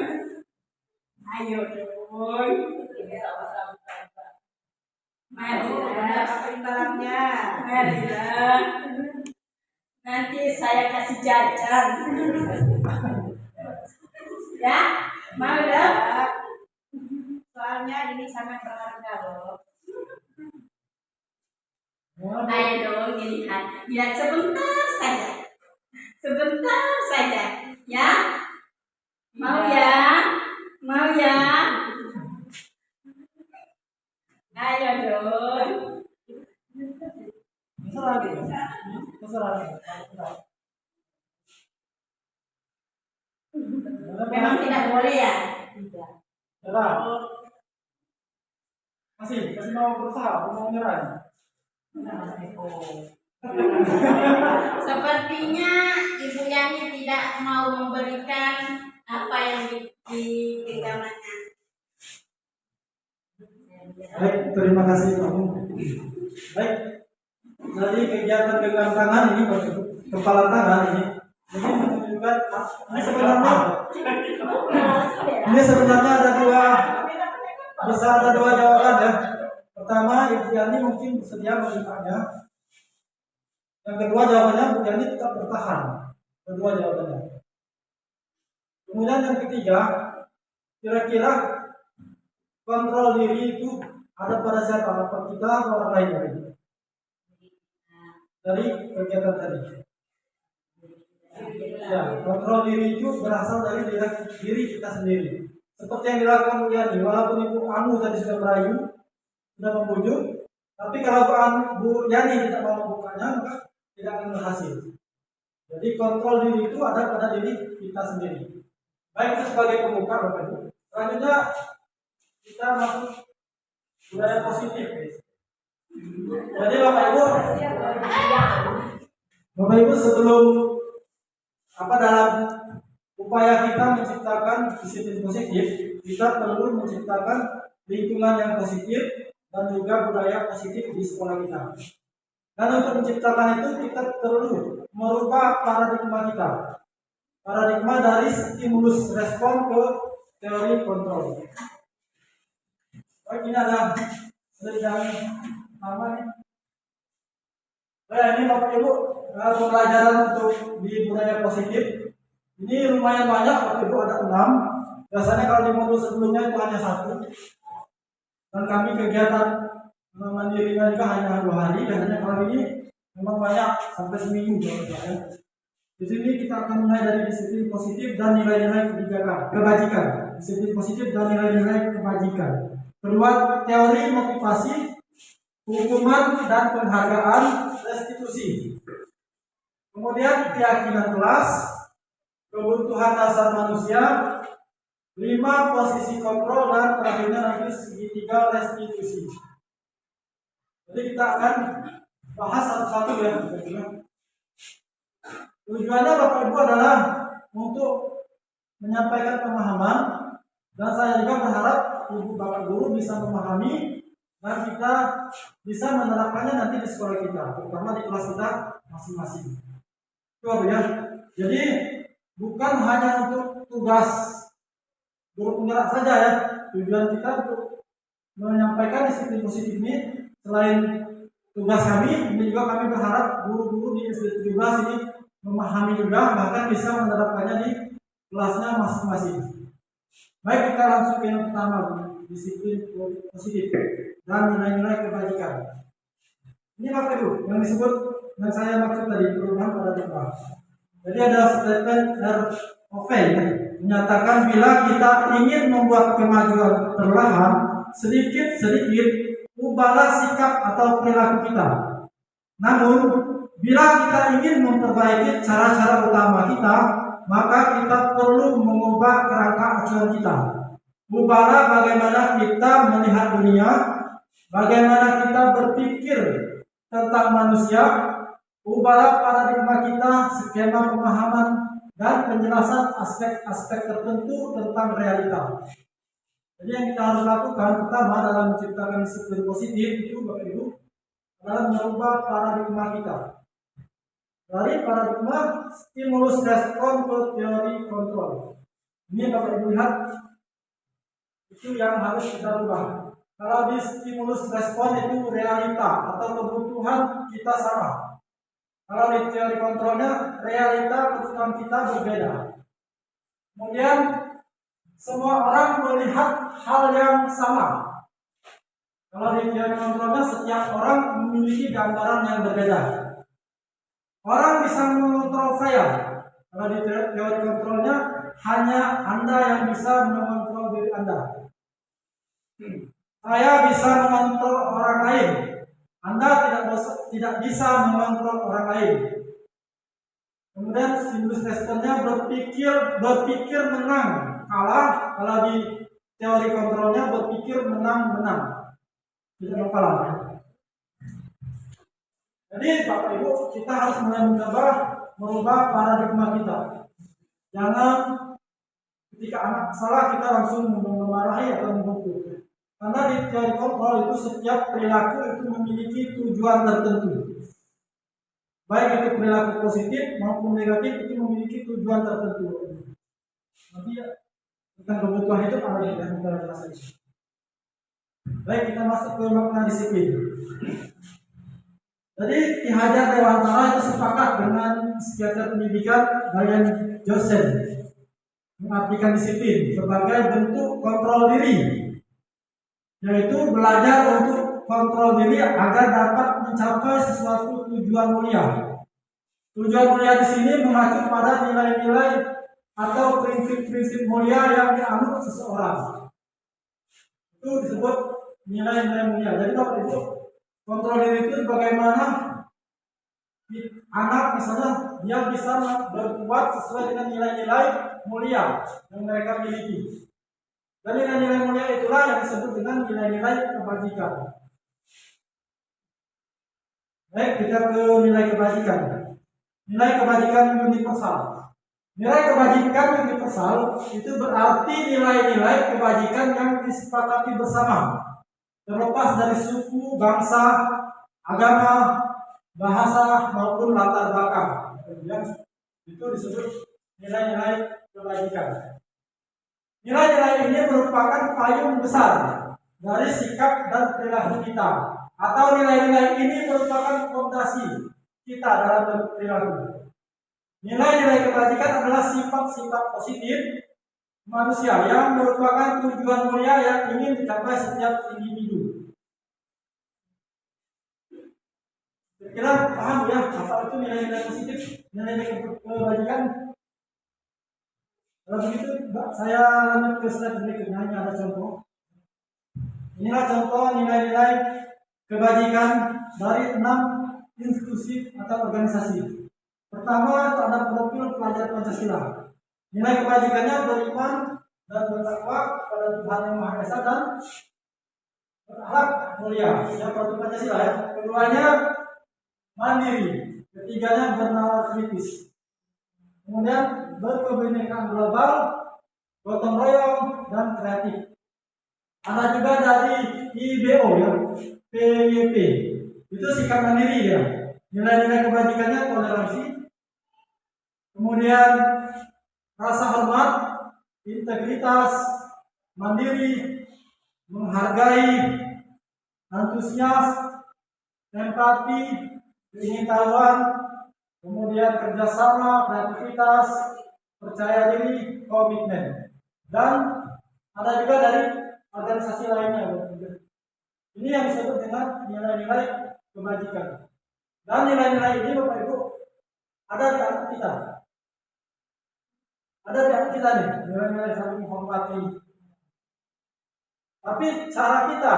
Ayo dong. Marilah. Marilah. Nanti saya kasih jajan. Ya, mau dong? Soalnya ini sangat berharga loh. Ayo dong dilihat. Lihat sebentar saja. Sebentar saja. Ya? Mau ya? Mau ya? Ayo dong. Memang tidak boleh ya? Tidak. Masih mau berusaha, mau nyerah. Sepertinya Ibu Yani tidak mau memberikan apa yang digenggamannya. Baik, terima kasih kamu. Baik, jadi kegiatan genggam tangan ini, kepala tangan ini menunjukkan ini sebenarnya ada dua jawaban ya. Pertama, Ibu Yani mungkin bersedia membukanya. Yang kedua jawabannya Bu Yani tetap bertahan. Kedua jawabannya. Kemudian yang ketiga, kira-kira kontrol diri itu ada pada siapa? Apa kita atau orang lain lagi? Dari kegiatan tadi. Ya, kontrol diri itu berasal dari diri kita sendiri. Seperti yang dilakukan Bu Yani, walaupun Ibu Anu tadi sudah merayu, sudah membujuk, tapi kalau Bu Yani tidak mau membukanya, maka tidak akan berhasil. Jadi kontrol diri itu ada pada diri kita sendiri. Baik, itu sebagai pembuka Bapak Ibu. Selanjutnya kita masuk budaya positif. Jadi Bapak Ibu sebelum dalam upaya kita menciptakan disiplin positif, kita perlu menciptakan lingkungan yang positif dan juga budaya positif di sekolah kita. Dan untuk menciptakan itu kita perlu merubah paradigma kita. Paradigma dari stimulus respon ke teori kontrol. Baik, ini ada sedang nama nih. Ini Bapak Ibu pembelajaran untuk di budaya positif. Ini lumayan banyak Bapak Ibu, ada 6. Biasanya kalau di modul sebelumnya itu hanya 1. Dan kami kegiatan mandirinya juga hanya 2 hari, dan hanya kali ini memang banyak sampai seminggu ya. Di sini kita akan mulai dari disiplin positif dan nilai-nilai kebajikan. Disiplin positif dan nilai-nilai kebajikan. Kedua, teori motivasi, hukuman dan penghargaan, restitusi. Kemudian keyakinan kelas, kebutuhan dasar manusia, 5 posisi kontrol, dan terakhirnya nanti segitiga restitusi. Jadi kita akan bahas satu-satu ya. Tujuannya Bapak Ibu adalah untuk menyampaikan pemahaman, dan saya juga berharap Ibu Bapak Guru bisa memahami dan kita bisa menerapkannya nanti di sekolah kita, terutama di kelas kita masing-masing. Itu ya. Jadi bukan hanya untuk tugas guru penggerak saja ya. Tujuan kita untuk menyampaikan disiplin positif ini, selain tugas kami, ini juga kami berharap guru-guru di SD 17 ini memahami juga, bahkan bisa menerapkannya di kelasnya masing-masing. Baik, kita langsung ke yang pertama, disiplin positif dan nilai-nilai kebajikan. Ini Bapak Ibu yang disebut, yang saya maksud tadi, perubahan paradigma. Jadi ada statement ROV ya, menyatakan bila kita ingin membuat kemajuan perlahan, sedikit-sedikit ubahlah sikap atau perilaku kita. Namun bila kita ingin memperbaiki cara-cara utama kita, maka kita perlu mengubah kerangka acuan kita. Ubahlah bagaimana kita melihat dunia, bagaimana kita berpikir tentang manusia, ubahlah paradigma kita, skema pemahaman, dan penjelasan aspek-aspek tertentu tentang realita. Jadi yang kita harus lakukan pertama dalam menciptakan disiplin positif itu Bapak Ibu adalah merubah paradigma kita. Dari paradigma stimulus respon ke teori kontrol. Ini Bapak Ibu lihat, itu yang harus kita rubah. Kalau di stimulus respon itu realita atau kebutuhan kita sama. Kalau di teori kontrolnya realita kebutuhan kita berbeda. Kemudian semua orang melihat hal yang sama. Kalau di teori kontrolnya setiap orang memiliki gambaran yang berbeda. Orang bisa mengontrol saya. Kalau di teori kontrolnya hanya Anda yang bisa mengontrol diri Anda. Saya bisa mengontrol orang lain. Anda tidak bisa mengontrol orang lain. Kemudian stimulus responnya berpikir menang kalah. Kalau di teori kontrolnya berpikir menang. Tidak kalah. Jadi Bapak Ibu, kita harus mulai mencoba merubah paradigma kita. Jangan ketika anak salah kita langsung memarahi atau menghukum. Karena di teori kontrol itu setiap perilaku itu memiliki tujuan tertentu. Baik itu perilaku positif maupun negatif itu memiliki tujuan tertentu. Nanti tentang kebutuhan itu ada yang kita jelaskan. Baik, kita masuk ke makna disiplin. Jadi Ki Hajar Dewantara itu sepakat dengan psikiater pendidikan Brian Johnson mengartikan disiplin sebagai bentuk kontrol diri, yaitu belajar untuk kontrol diri agar dapat mencapai sesuatu tujuan mulia. Tujuan mulia di sini mengacu pada nilai-nilai atau prinsip-prinsip mulia yang dianut seseorang. Itu disebut nilai-nilai mulia. Jadi Bapak Ibu, kontrol diri itu bagaimana anak misalnya dia bisa berbuat sesuai dengan nilai-nilai mulia yang mereka miliki. Dan nilai-nilai mulia itulah yang disebut dengan nilai-nilai kebajikan. Baik, kita ke nilai kebajikan. Nilai kebajikan universal. Nilai kebajikan universal itu berarti nilai-nilai kebajikan yang disepakati bersama, terlepas dari suku, bangsa, agama, bahasa maupun latar belakang. Itu disebut nilai-nilai kebajikan. Nilai-nilai ini merupakan payung besar dari sikap dan perilaku kita, atau nilai-nilai ini merupakan fondasi kita dalam berperilaku. Nilai-nilai kebajikan adalah sifat-sifat positif manusia yang merupakan tujuan mulia yang ingin dicapai setiap individu. Kira-kira paham ya apa itu nilai-nilai positif, nilai-nilai kebajikan? Kalau begitu, saya lanjut ke slide berikutnya. Ini ada contoh. Inilah contoh nilai-nilai kebajikan dari 6 institusi atau organisasi. Pertama, terhadap profil pelajar Pancasila. Nilai kebajikannya beriman dan bertakwa kepada Tuhan Yang Maha Esa dan berakhlak mulia. Yang profil Pancasila ya. Keduanya mandiri. Ketiganya bernalar kritis. Kemudian berkebinekaan global, gotong royong dan kreatif. Ada juga dari IBO ya, PYP. Itu sikap mandiri ya. Nilai-nilai kebajikannya toleransi, kemudian rasa hormat, integritas, mandiri, menghargai, antusias, empati, pengetahuan, kemudian kerjasama, kreativitas, percaya diri, komitmen. Dan ada juga dari organisasi lainnya. Ini yang disebut dengan nilai-nilai kebajikan. Dan nilai-nilai ini Bapak Ibu ada di anak kita. Ada di anak kita nih, nilai-nilai saling menghormati. Tapi cara kita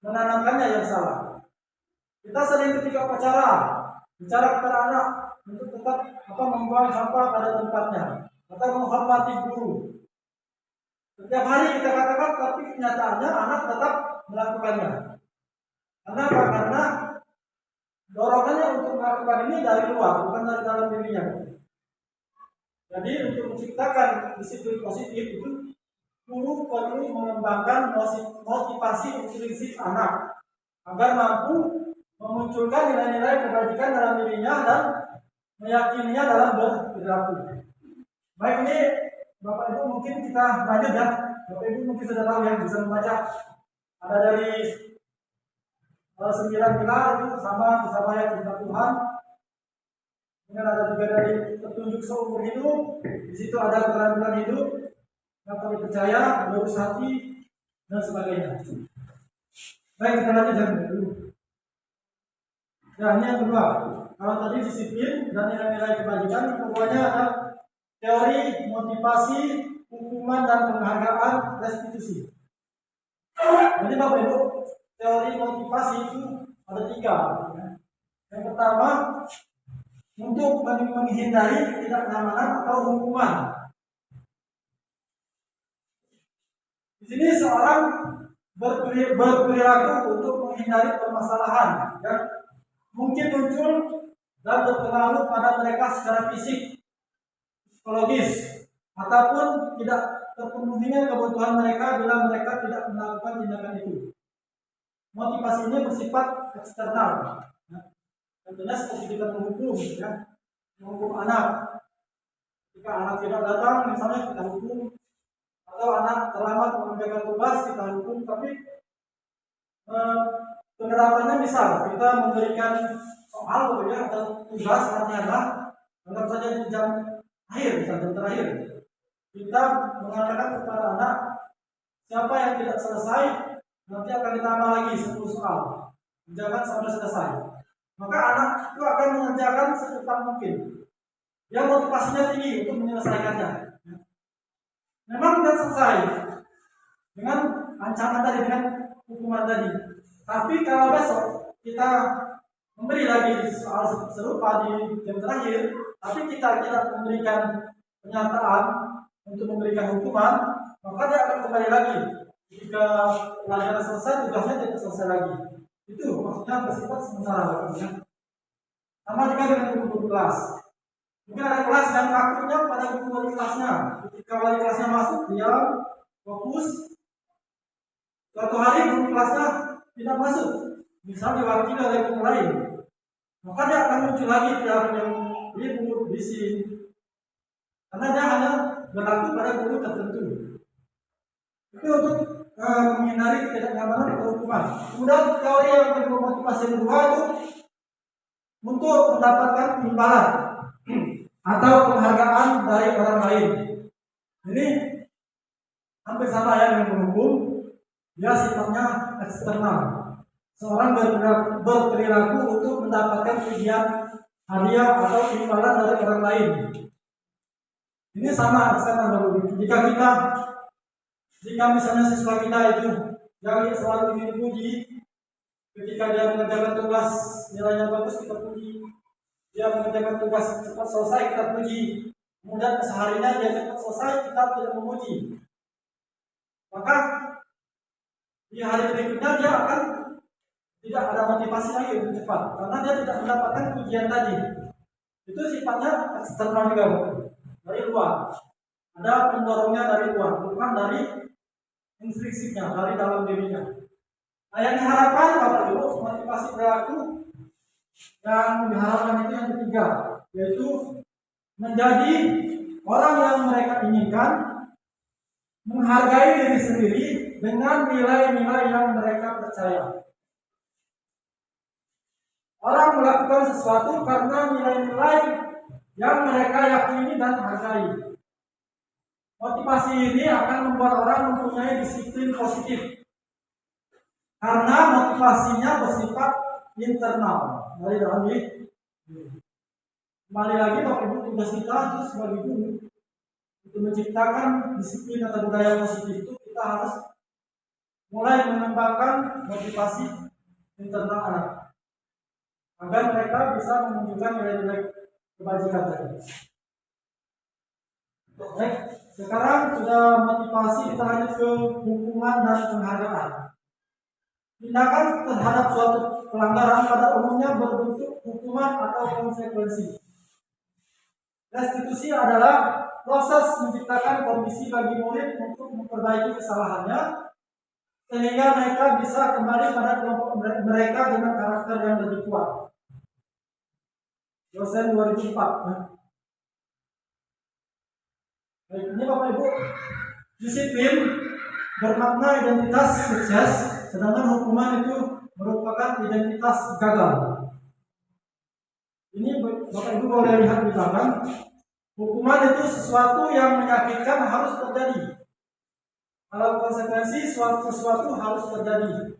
menanamkannya yang salah. Kita sering ketika upacara bicara kepada anak untuk tetap membuang sampah pada tempatnya, atau menghormati guru. Setiap hari kita katakan, tapi kenyataannya anak tetap melakukannya. Kenapa? Karena dorongannya untuk melakukan ini dari luar, bukan dari dalam dirinya. Jadi untuk menciptakan disiplin positif itu guru perlu mengembangkan motivasi intrinsik anak agar mampu memunculkan nilai-nilai kebajikan dalam dirinya dan meyakininya dalam berperilaku. Baik, ini Bapak Ibu mungkin kita lanjut ya. Bapak Ibu mungkin sudah tahu yang bisa membaca. Ada dari 9 pilar itu bersama yang cinta Tuhan. Kemudian ada juga dari petunjuk seumur hidup. Di situ ada keterampilan hidup, yang kami percaya, lurus hati, dan sebagainya. Baik, kita lanjut dulu. Ya, ini yang kedua. Kalau tadi disiplin dan nilai-nilai kebajikan, keduanya ada teori, motivasi, hukuman, dan penghargaan restitusi. Jadi Bapak Ibu, teori motivasi itu ada 3. Yang pertama, untuk menghindari ketidaknyamanan atau hukuman. Di sini seorang berperilaku untuk menghindari permasalahan yang mungkin muncul dan berpengaruh pada mereka secara fisik, psikologis, ataupun tidak terpenuhinya kebutuhan mereka bila mereka tidak melakukan tindakan itu. Motivasi ini bersifat eksternal. Tentunya seperti kita menghukum, ya, menghukum anak. Jika anak tidak datang, misalnya kita hukum, atau anak terlambat mengerjakan tugas kita hukum. Tapi penerapannya misal kita memberikan soal ya, atau tugas artinya anggap saja di jam akhir, jam terakhir, kita mengatakan kepada anak, siapa yang tidak selesai nanti akan ditambah lagi 10 soal, jangan sampai selesai. Maka anak itu akan mengerjakan secepat mungkin. Dia motivasinya tinggi untuk menyelesaikannya. Memang tidak selesai dengan ancaman tadi, dengan hukuman tadi. Tapi kalau besok kita memberi lagi soal serupa di jam terakhir, tapi kita tidak memberikan pernyataan untuk memberikan hukuman, maka dia akan kembali lagi. Jika pelajaran selesai, tugasnya tidak selesai lagi. Itu maksudnya bersifat sementara. Sama juga dengan guru kelas. Mungkin ada kelas yang takutnya pada guru wali kelasnya. Ketika wali kelasnya masuk, dia fokus. Suatu hari guru kelasnya tidak masuk, misalnya diwakili oleh guru lain, maka dia akan muncul lagi yang ribut, bising, karena dia hanya berlaku pada guru tertentu. Itu untuk menghindari ketidaknyamanan atau hukuman. Kemudian teori yang bermotivasi kedua itu untuk mendapatkan imbalan atau penghargaan dari orang lain. Ini saya dengan berhukum, dia sifatnya eksternal. Seorang berperilaku untuk mendapatkan pujian, hadiah atau imbalan dari orang lain. Ini sama eksternal. Jika misalnya siswa kita itu yang selalu ingin dipuji, ketika dia mengerjakan tugas nilainya bagus kita puji, dia mengerjakan tugas cepat selesai kita puji, kemudian seharinya dia cepat selesai kita tidak memuji, maka di hari berikutnya dia akan tidak ada motivasi lagi untuk cepat karena dia tidak mendapatkan pujian tadi. Itu sifatnya eksternal juga, dari luar. Ada pendorongnya dari luar, bukan dari intrinsipnya, dari dalam dirinya. Nah, yang diharapkan Bapak Ibu, motivasi perilaku yang diharapkan itu yang ketiga, yaitu menjadi orang yang mereka inginkan, menghargai diri sendiri dengan nilai-nilai yang mereka percaya. Orang melakukan sesuatu karena nilai-nilai yang mereka yakini dan hargai. Motivasi ini akan membuat orang mempunyai disiplin positif karena motivasinya bersifat internal dari dalam diri. Kembali lagi Bapak Ibu, tugas kita itu sebagai guru untuk menciptakan disiplin atau budaya positif itu kita harus mulai mengembangkan motivasi internal anak agar mereka bisa menunjukkan nilai-nilai kebajikan tadi. Baik, sekarang sudah motivasi, kita lanjut ke hukuman dan penghargaan. Tindakan terhadap suatu pelanggaran pada umumnya berbentuk hukuman atau konsekuensi. Restitusi adalah proses menciptakan kondisi bagi murid untuk memperbaiki kesalahannya sehingga mereka bisa kembali pada kelompok mereka dengan karakter yang lebih kuat. Dosen 2004. Baik, ini Bapak Ibu, disiplin bermakna identitas sukses, sedangkan hukuman itu merupakan identitas gagal. Ini Bapak Ibu boleh lihat di belakang. Hukuman itu sesuatu yang menyakitkan harus terjadi. Kalau konsekuensi sesuatu harus terjadi.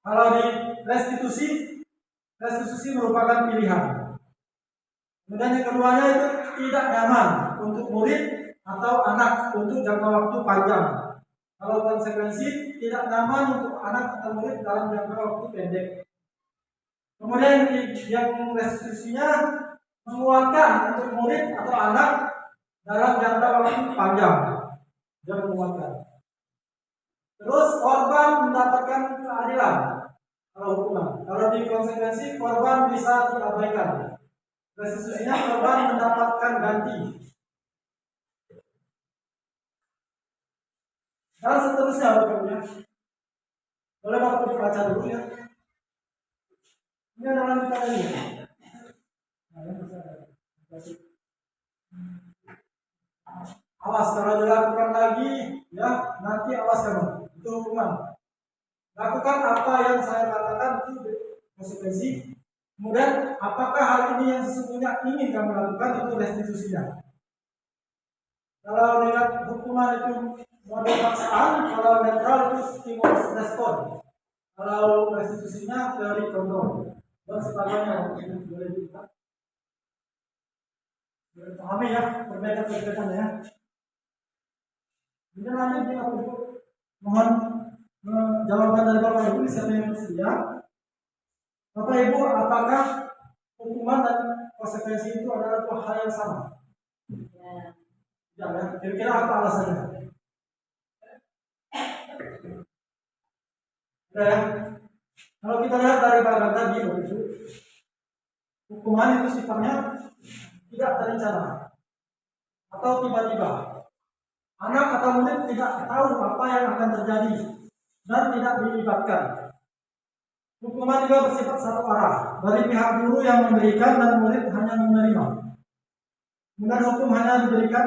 Kalau di restitusi merupakan pilihan. Kemudian yang keduanya itu tidak nyaman untuk murid atau anak untuk jangka waktu panjang. Kalau konsekuensi tidak nyaman untuk anak atau murid dalam jangka waktu pendek. Kemudian yang restitusinya menguatkan untuk murid atau anak dalam jangka waktu panjang. Dia menguatkan. Terus korban mendapatkan keadilan kalau hukuman. Kalau di konsekuensi korban bisa diabaikan. Restitusinya korban mendapatkan ganti. Dan seterusnya Bapak-Ibu. Boleh Bapak dibaca dulu ya. Ini adalah kita ini. Awas kalau dilakukan lagi, ya nanti awas kamu. Itu hukuman. Lakukan apa yang saya katakan itu konsekuensi. Kemudian apakah hal ini yang sesungguhnya ingin kamu lakukan itu restitusinya. Kalau dengan hukuman itu model paksaan, kalau netral itu stimulus respon. Kalau restitusinya teori kontrol dan sebagainya boleh kita pahami ya perbedaan ya. Ini lanjut ya Bapak Ibu. Mohon jawaban dari Bapak Ibu siapa yang bersedia. Bapak Ibu, apakah hukuman dan konsekuensi itu adalah dua hal yang sama? Ya. Ya, kira-kira apa alasannya? Ya, kalau kita lihat dari bagian tadi, hukuman itu sifatnya tidak terencana atau tiba-tiba. Anak atau murid tidak tahu apa yang akan terjadi dan tidak dilibatkan. Hukuman juga bersifat satu arah dari pihak guru yang memberikan dan murid hanya menerima. Kemudian hukum hanya diberikan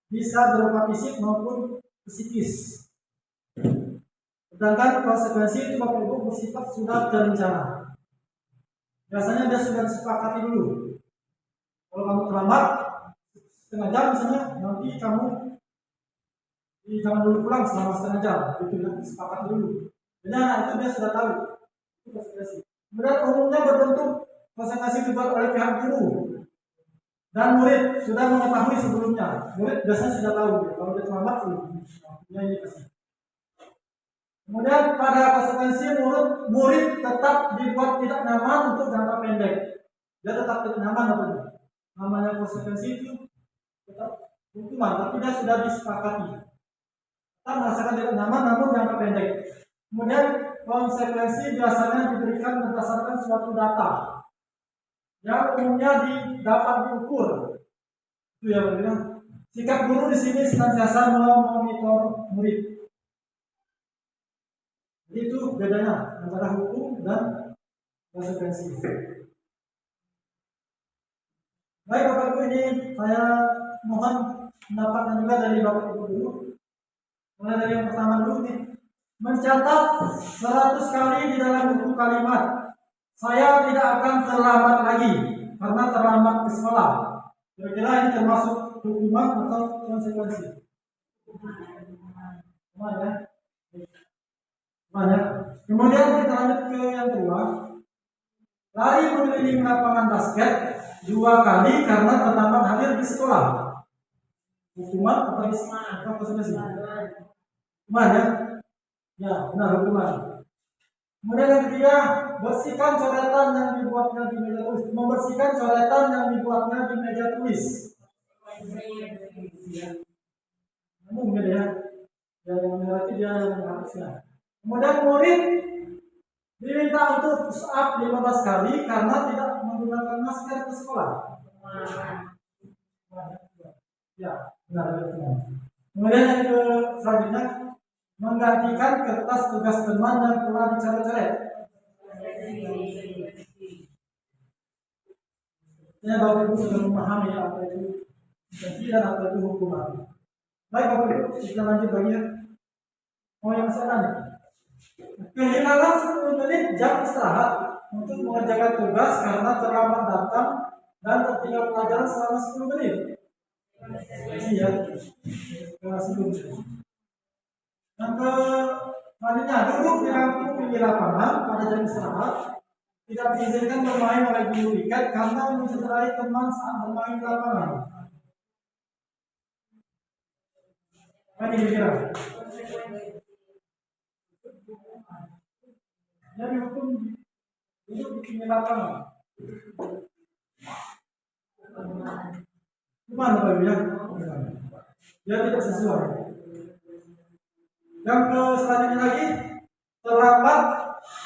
bisa berupa fisik maupun psikis. Sedangkan konsekuensi itu Bapak Ibu bersifat sudah terencana. Biasanya dia sudah disepakati dulu. Kalau kamu terlambat setengah jam misalnya, nanti kamu jangan dulu pulang selama setengah jam, itu kan sepakat dulu. Jadi anak itu dia sudah tahu itu konsekuensi. Kemudian umumnya berbentuk konsekuensi dibuat oleh pihak guru dan murid sudah mengetahui sebelumnya. Murid biasanya sudah tahu kalau dia terlambat ini kasih. Kemudian pada konsekuensi murid tetap dibuat tidak nyaman untuk jangka pendek. Dia tetap tidak nyaman apa itu? Namanya konsekuensi itu tetap hukuman, tapi dia sudah disepakati. Kita merasakan tidak nyaman namun jangka pendek. Kemudian konsekuensi biasanya diberikan berdasarkan suatu data yang umumnya dapat diukur. Itu ya benar. Sikap guru di sini senantiasa memonitor murid. Jadi itu bedanya antara hukum dan konsekuensi. Baik Bapak Ibu, ini saya mohon pendapatnya juga dari Bapak Ibu dulu. Mulai dari yang pertama dulu nih. Mencatat 100 kali di dalam buku kalimat, saya tidak akan terlambat lagi karena terlambat ke sekolah. Kira-kira ini termasuk hukuman atau konsekuensi? Hukuman ya. Banyak. Kemudian kita lanjut ke yang kedua. Lari mengelilingi lapangan basket 2 kali karena terlambat hadir di sekolah. Hukuman atau konsekuensi? Hukuman ya. Ya, benar hukuman. Kemudian yang ketiga, bersihkan coretan yang dibuatnya di meja tulis. Membersihkan coretan yang dibuatnya di meja tulis. Namun beda ya. Yang berarti dia yang harusnya. Kemudian murid diminta untuk push up 15 kali karena tidak menggunakan masker ke sekolah. Ya, benar. Kemudian yang selanjutnya, menggantikan kertas tugas teman yang telah dicoret-coret. Ya, Bapak Ibu sudah memahami apa itu konsekuensi dan apa itu hukuman. Baik Bapak Ibu, kita lanjut lagi ya. Oh yang saya tanya, kehilangan 10 menit jam istirahat untuk mengerjakan tugas karena terlambat datang dan tertinggal pelajaran selama 10 menit. Iya, karena 10 menit. Yang selanjutnya, duduk di lampu pinggir lapangan pada jam istirahat, tidak diizinkan bermain oleh guru piket karena mencederai teman saat bermain di lapangan. Apa kira-kira? Jadi hukum duduk di pinggir lapangan. Gimana Pak ya? Dia tidak sesuai. Yang selanjutnya lagi, terlambat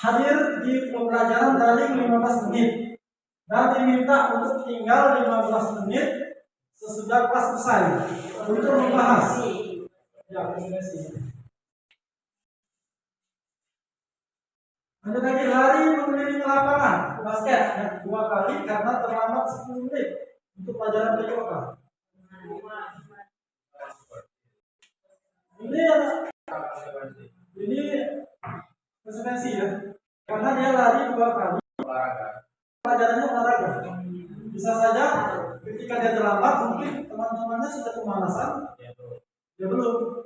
hadir di pembelajaran daring 15 menit dan diminta untuk tinggal 15 menit sesudah kelas selesai untuk membahas. Ya, lanjut lagi, lari mengelilingi lapangan basket ya, 2 kali karena terlambat 10 menit untuk pelajaran PJOK. Ini konsekuensi ya, karena dia lari 2 kali pelajarannya olahraga. Bisa saja ketika dia terlambat mungkin teman-temannya sudah pemanasan, dia belum,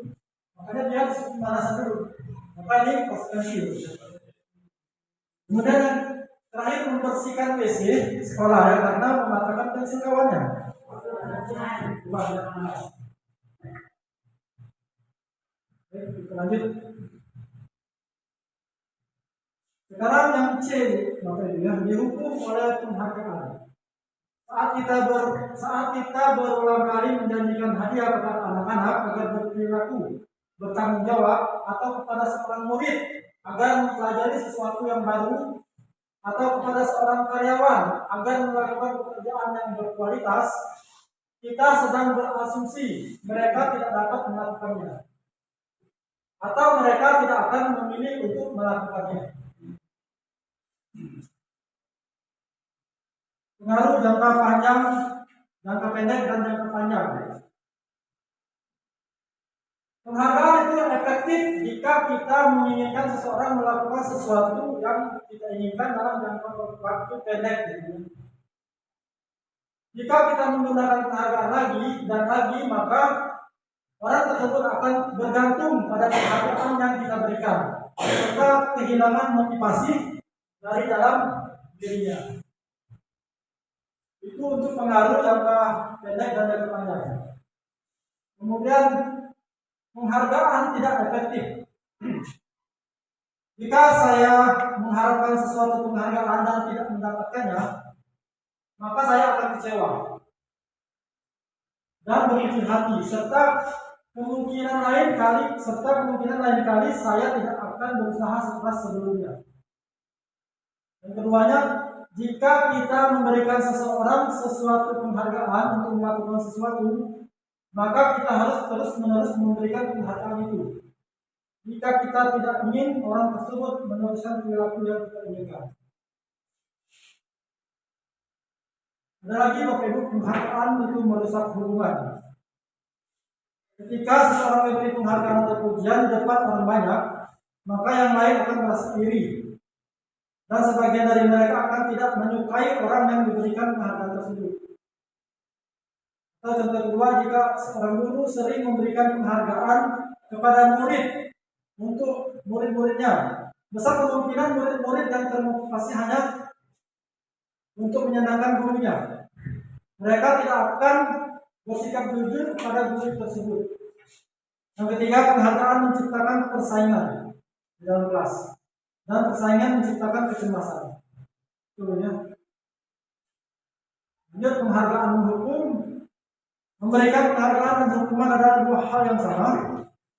makanya dia harus pemanasan dulu. Maka ini konsekuensi. Kemudian yang terakhir, membersihkan WC sekolah ya, karena mematakan pensil kawannya. Kita lanjut. Sekarang yang C, Bapak Ibu ya, dihukum oleh penghargaan. Saat kita berulang kali menjanjikan hadiah kepada anak-anak agar berperilaku bertanggung jawab, atau kepada seorang murid agar mempelajari sesuatu yang baru, atau kepada seorang karyawan agar melakukan pekerjaan yang berkualitas, kita sedang berasumsi mereka tidak dapat melakukannya, atau mereka tidak akan memilih untuk melakukannya. Pengaruh jangka panjang, jangka pendek, dan jangka panjang. Penghargaan itu efektif jika kita menginginkan seseorang melakukan sesuatu yang kita inginkan dalam jangka waktu pendek. Jika kita menggunakan penghargaan lagi dan lagi, maka orang tersebut akan bergantung pada penghargaan yang kita berikan, serta kehilangan motivasi dari dalam dirinya. Itu untuk pengaruh jangka pendek dan jangka panjang. Kemudian penghargaan tidak efektif. Jika saya mengharapkan sesuatu penghargaan dan tidak mendapatkannya, maka saya akan kecewa dan berkecil hati, serta kemungkinan lain kali saya tidak akan berusaha sekeras sebelumnya. Yang keduanya, jika kita memberikan seseorang sesuatu penghargaan untuk melakukan sesuatu, maka kita harus terus-menerus memberikan penghargaan itu. Jika kita tidak ingin orang tersebut meneruskan perilaku yang kita inginkan. Ada lagi Bapak Ibu, penghargaan itu merusak hubungan. Ketika seseorang memberi penghargaan atau pujian di depan orang banyak, maka yang lain akan merasa iri. Dan sebagian dari mereka akan tidak menyukai orang yang diberikan penghargaan tersebut. Atau contoh kedua, jika seorang guru sering memberikan penghargaan kepada murid untuk murid-muridnya, besar kemungkinan murid-murid yang termotivasi hanya untuk menyenangkan gurunya. Mereka tidak akan bersikap jujur kepada guru tersebut. Yang ketiga, penghargaan menciptakan persaingan di dalam kelas, dan persaingan menciptakan kecemasan. Contohnya, penghargaan menghukum, memberikan penghargaan dan hukuman adalah dua hal yang sama,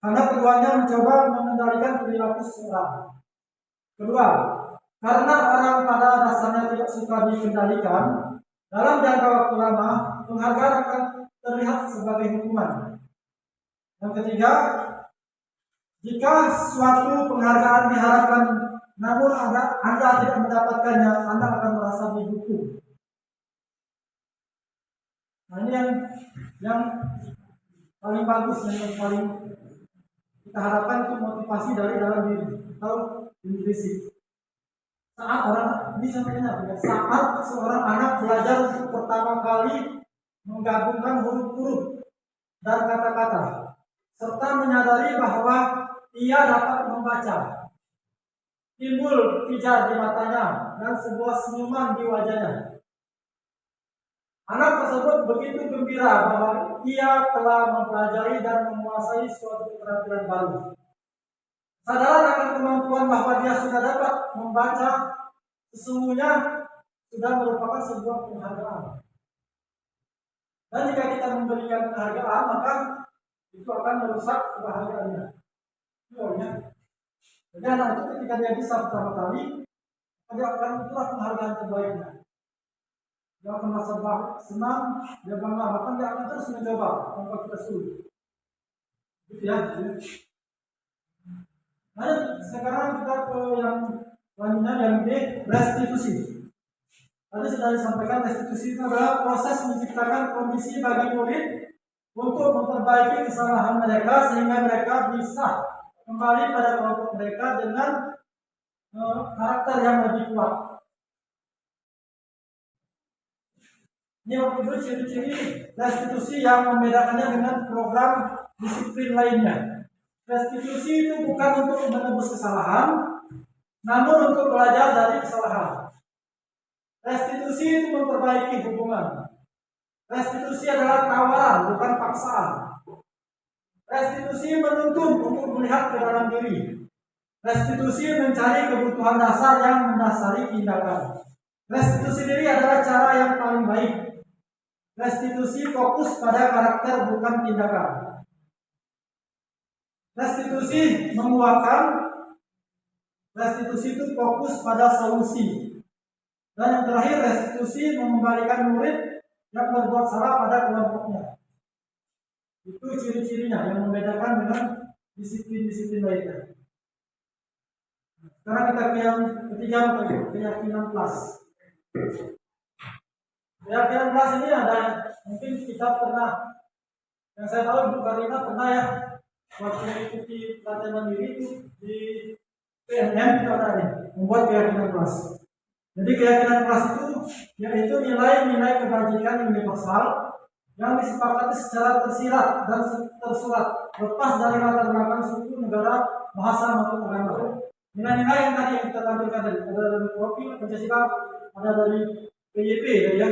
karena keduanya mencoba mengendalikan perilaku seseorang. Kedua, karena orang pada dasarnya tidak suka dikendalikan, dalam jangka waktu lama, penghargaan akan terlihat sebagai hukuman. Yang ketiga, jika suatu penghargaan diharapkan namun Anda tidak mendapatkannya, Anda akan merasa dihukum. Nah, ini yang paling bagus dan yang paling kita harapkan itu motivasi dari dalam diri atau intrinsik. Saat seorang anak belajar untuk pertama kali menggabungkan huruf-huruf dan kata-kata, serta menyadari bahwa ia dapat membaca, timbul pijar di matanya dan sebuah senyuman di wajahnya. Anak tersebut begitu gembira bahwa ia telah mempelajari dan menguasai suatu keterampilan baru. Sadar akan kemampuan bahwa dia sudah dapat membaca sesungguhnya sudah merupakan sebuah penghargaan. Dan jika kita memberikan penghargaan, maka itu akan merusak kebahagiaannya. Jadi anak itu ketika dia bisa pertama kali, dia akan itulah penghargaan terbaiknya. Dia akan merasa senang, dia bangga, bahkan dia akan terus mencoba tanpa kita suruh. Gitu ya. Nah, sekarang kita ke yang selanjutnya, yang B, restitusi. Tadi sudah disampaikan, restitusi itu adalah proses menciptakan kondisi bagi murid untuk memperbaiki kesalahan mereka sehingga mereka bisa kembali pada kelompok mereka dengan karakter yang lebih kuat. Ini waktu ciri-ciri restitusi yang membedakannya dengan program disiplin lainnya. Restitusi itu bukan untuk menebus kesalahan, namun untuk belajar dari kesalahan. Restitusi itu memperbaiki hubungan. Restitusi adalah tawaran, bukan paksaan. Restitusi menuntun untuk melihat ke dalam diri. Restitusi mencari kebutuhan dasar yang mendasari tindakan. Restitusi diri adalah cara yang paling baik. Restitusi fokus pada karakter, bukan tindakan. Restitusi menguatkan. Restitusi itu fokus pada solusi. Dan yang terakhir, restitusi mengembalikan murid yang berbuat salah pada kelompoknya. Itu ciri-cirinya yang membedakan dengan disiplin-disiplin lainnya. Sekarang kita ke yang ketiga, keyakinan kelas. Keyakinan kelas ini ada, mungkin kita pernah, yang saya tahu Ibu Karina pernah ya, waktu mengikuti pelatihan mandiri itu di PNM itu ada nih, membuat keyakinan kelas. Jadi keyakinan kelas itu yaitu nilai-nilai kebajikan universal yang disepakati secara tersirat dan tersurat, lepas dari latar belakang suku, negara, bahasa maupun agama. Nilai-nilai yang tadi yang kita tampilkan tadi ada dari profil Pancasila, ada dari PYP, ya.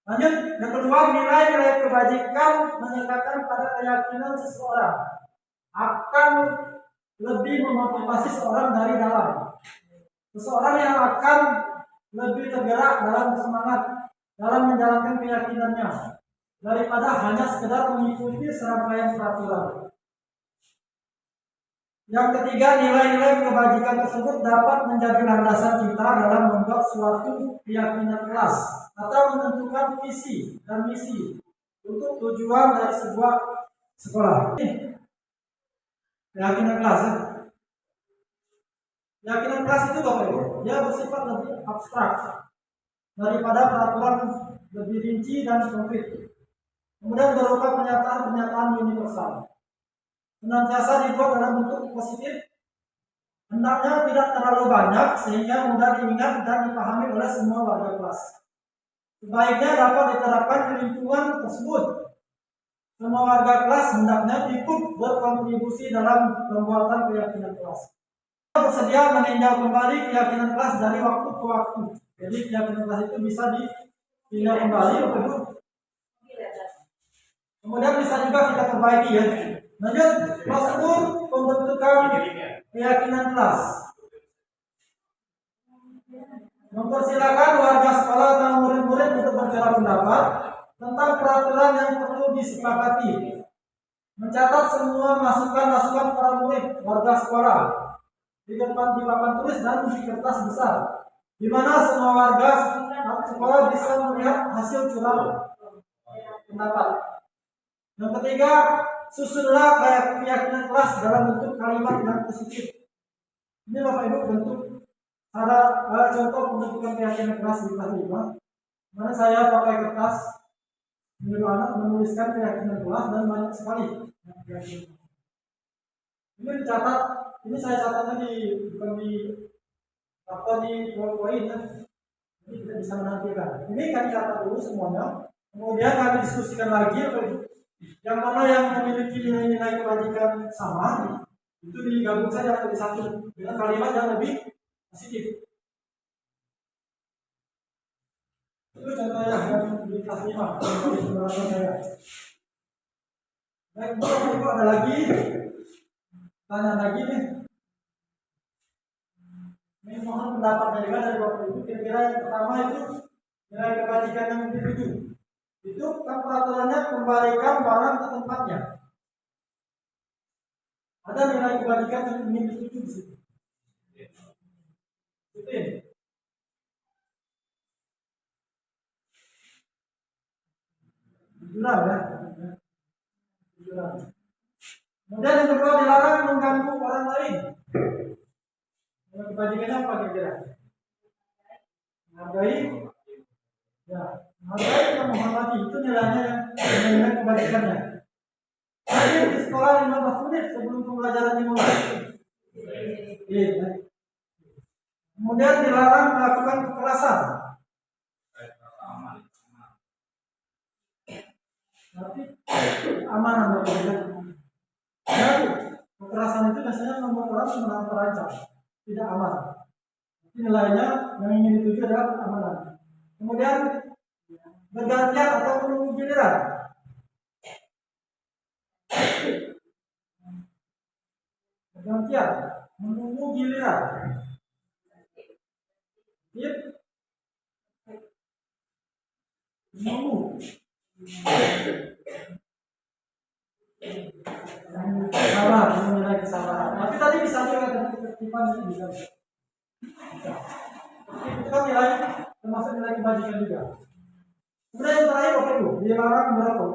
Lanjut, yang kedua, nilai-nilai kebajikan meningkatkan pada keyakinan seseorang akan lebih memotivasi seorang dari dalam. Seseorang yang akan lebih tergerak dalam semangat dalam menjalankan keyakinannya daripada hanya sekedar mengikuti serangkaian peraturan. Yang ketiga, nilai-nilai kebajikan tersebut dapat menjadi landasan kita dalam membuat suatu keyakinan kelas atau menentukan visi dan misi untuk tujuan dari sebuah sekolah. Keyakinan kelas, ya. Keyakinan kelas itu Bapak Ibu, dia bersifat lebih abstrak daripada peraturan lebih rinci dan konkret. Kemudian berupa pernyataan-pernyataan universal. Senantiasa dibuat dalam bentuk positif, hendaknya tidak terlalu banyak sehingga mudah diingat dan dipahami oleh semua warga kelas. Sebaiknya dapat diterapkan di lingkungan tersebut. Semua warga kelas hendaknya ikut berkontribusi dalam pembuatan keyakinan kelas. Kita bersedia meninjau kembali keyakinan kelas dari waktu ke waktu. Jadi keyakinan kelas itu bisa ditinjau kembali, kemudian bisa juga kita perbaiki, ya. Lanjut, prosedur pembentukan keyakinan kelas. Mempersilakan warga sekolah atau murid-murid untuk berbicara pendapat tentang peraturan yang perlu disepakati. Mencatat semua masukan-masukan para murid warga sekolah di depan di papan tulis dan di kertas besar, di mana semua warga sekolah bisa melihat hasil curah pendapat. Yang ketiga, susunlah keyakinan kelas dalam bentuk kalimat yang positif. Ini Bapak Ibu bentuk contoh pembentukan keyakinan kelas di kelas 5, mana saya pakai kertas menyuruh anak menuliskan keyakinan kelas dan banyak sekali. Ini dicatat, ini saya catatnya bukan di poin, ya. Ini kita bisa menampilkan. Ini kami catat dulu semuanya, kemudian kami diskusikan lagi. Yang mana yang memiliki nilai-nilai kebajikan sama, itu digabung saja menjadi satu dengan kalimat yang lebih positif. Itu contohnya yang di kelas 5 dari penerapan saya. Baik, Ibu ada lagi tanya lagi nih. Ini mohon pendapatnya juga dari Bapak Ibu. Kira-kira yang pertama itu nilai kebajikan yang ke-7. Itu kan peraturannya kembalikan barang ke tempatnya. Ada nilai kebajikan yang ingin dituju di situ. Jujurlah, ya. Jujurlah. Kemudian yang kedua, dilarang mengganggu orang lain. Nilai kebajikannya apa kira-kira? Menghargai, ya. Menghargai dan menghormati, itu nilainya yang nilai kebajikannya. Hadir di sekolah 15 menit sebelum pembelajaran dimulai. Iya. Kemudian dilarang melakukan kekerasan. Tapi amanah dan kekerasan itu biasanya membuat orang sebenarnya terancam, tidak aman. Jadi nilainya yang ingin dituju adalah keamanan. Kemudian bergantian atau menunggu giliran. Bergantian menunggu giliran. Yep. Menunggu. Sabar, menilai kesabaran. Tapi tadi bisa juga dengan ketertiban itu bisa. Itu kan nilai termasuk nilai kebajikan juga. Kemudian yang terakhir Bapak Ibu, dilarang merokok.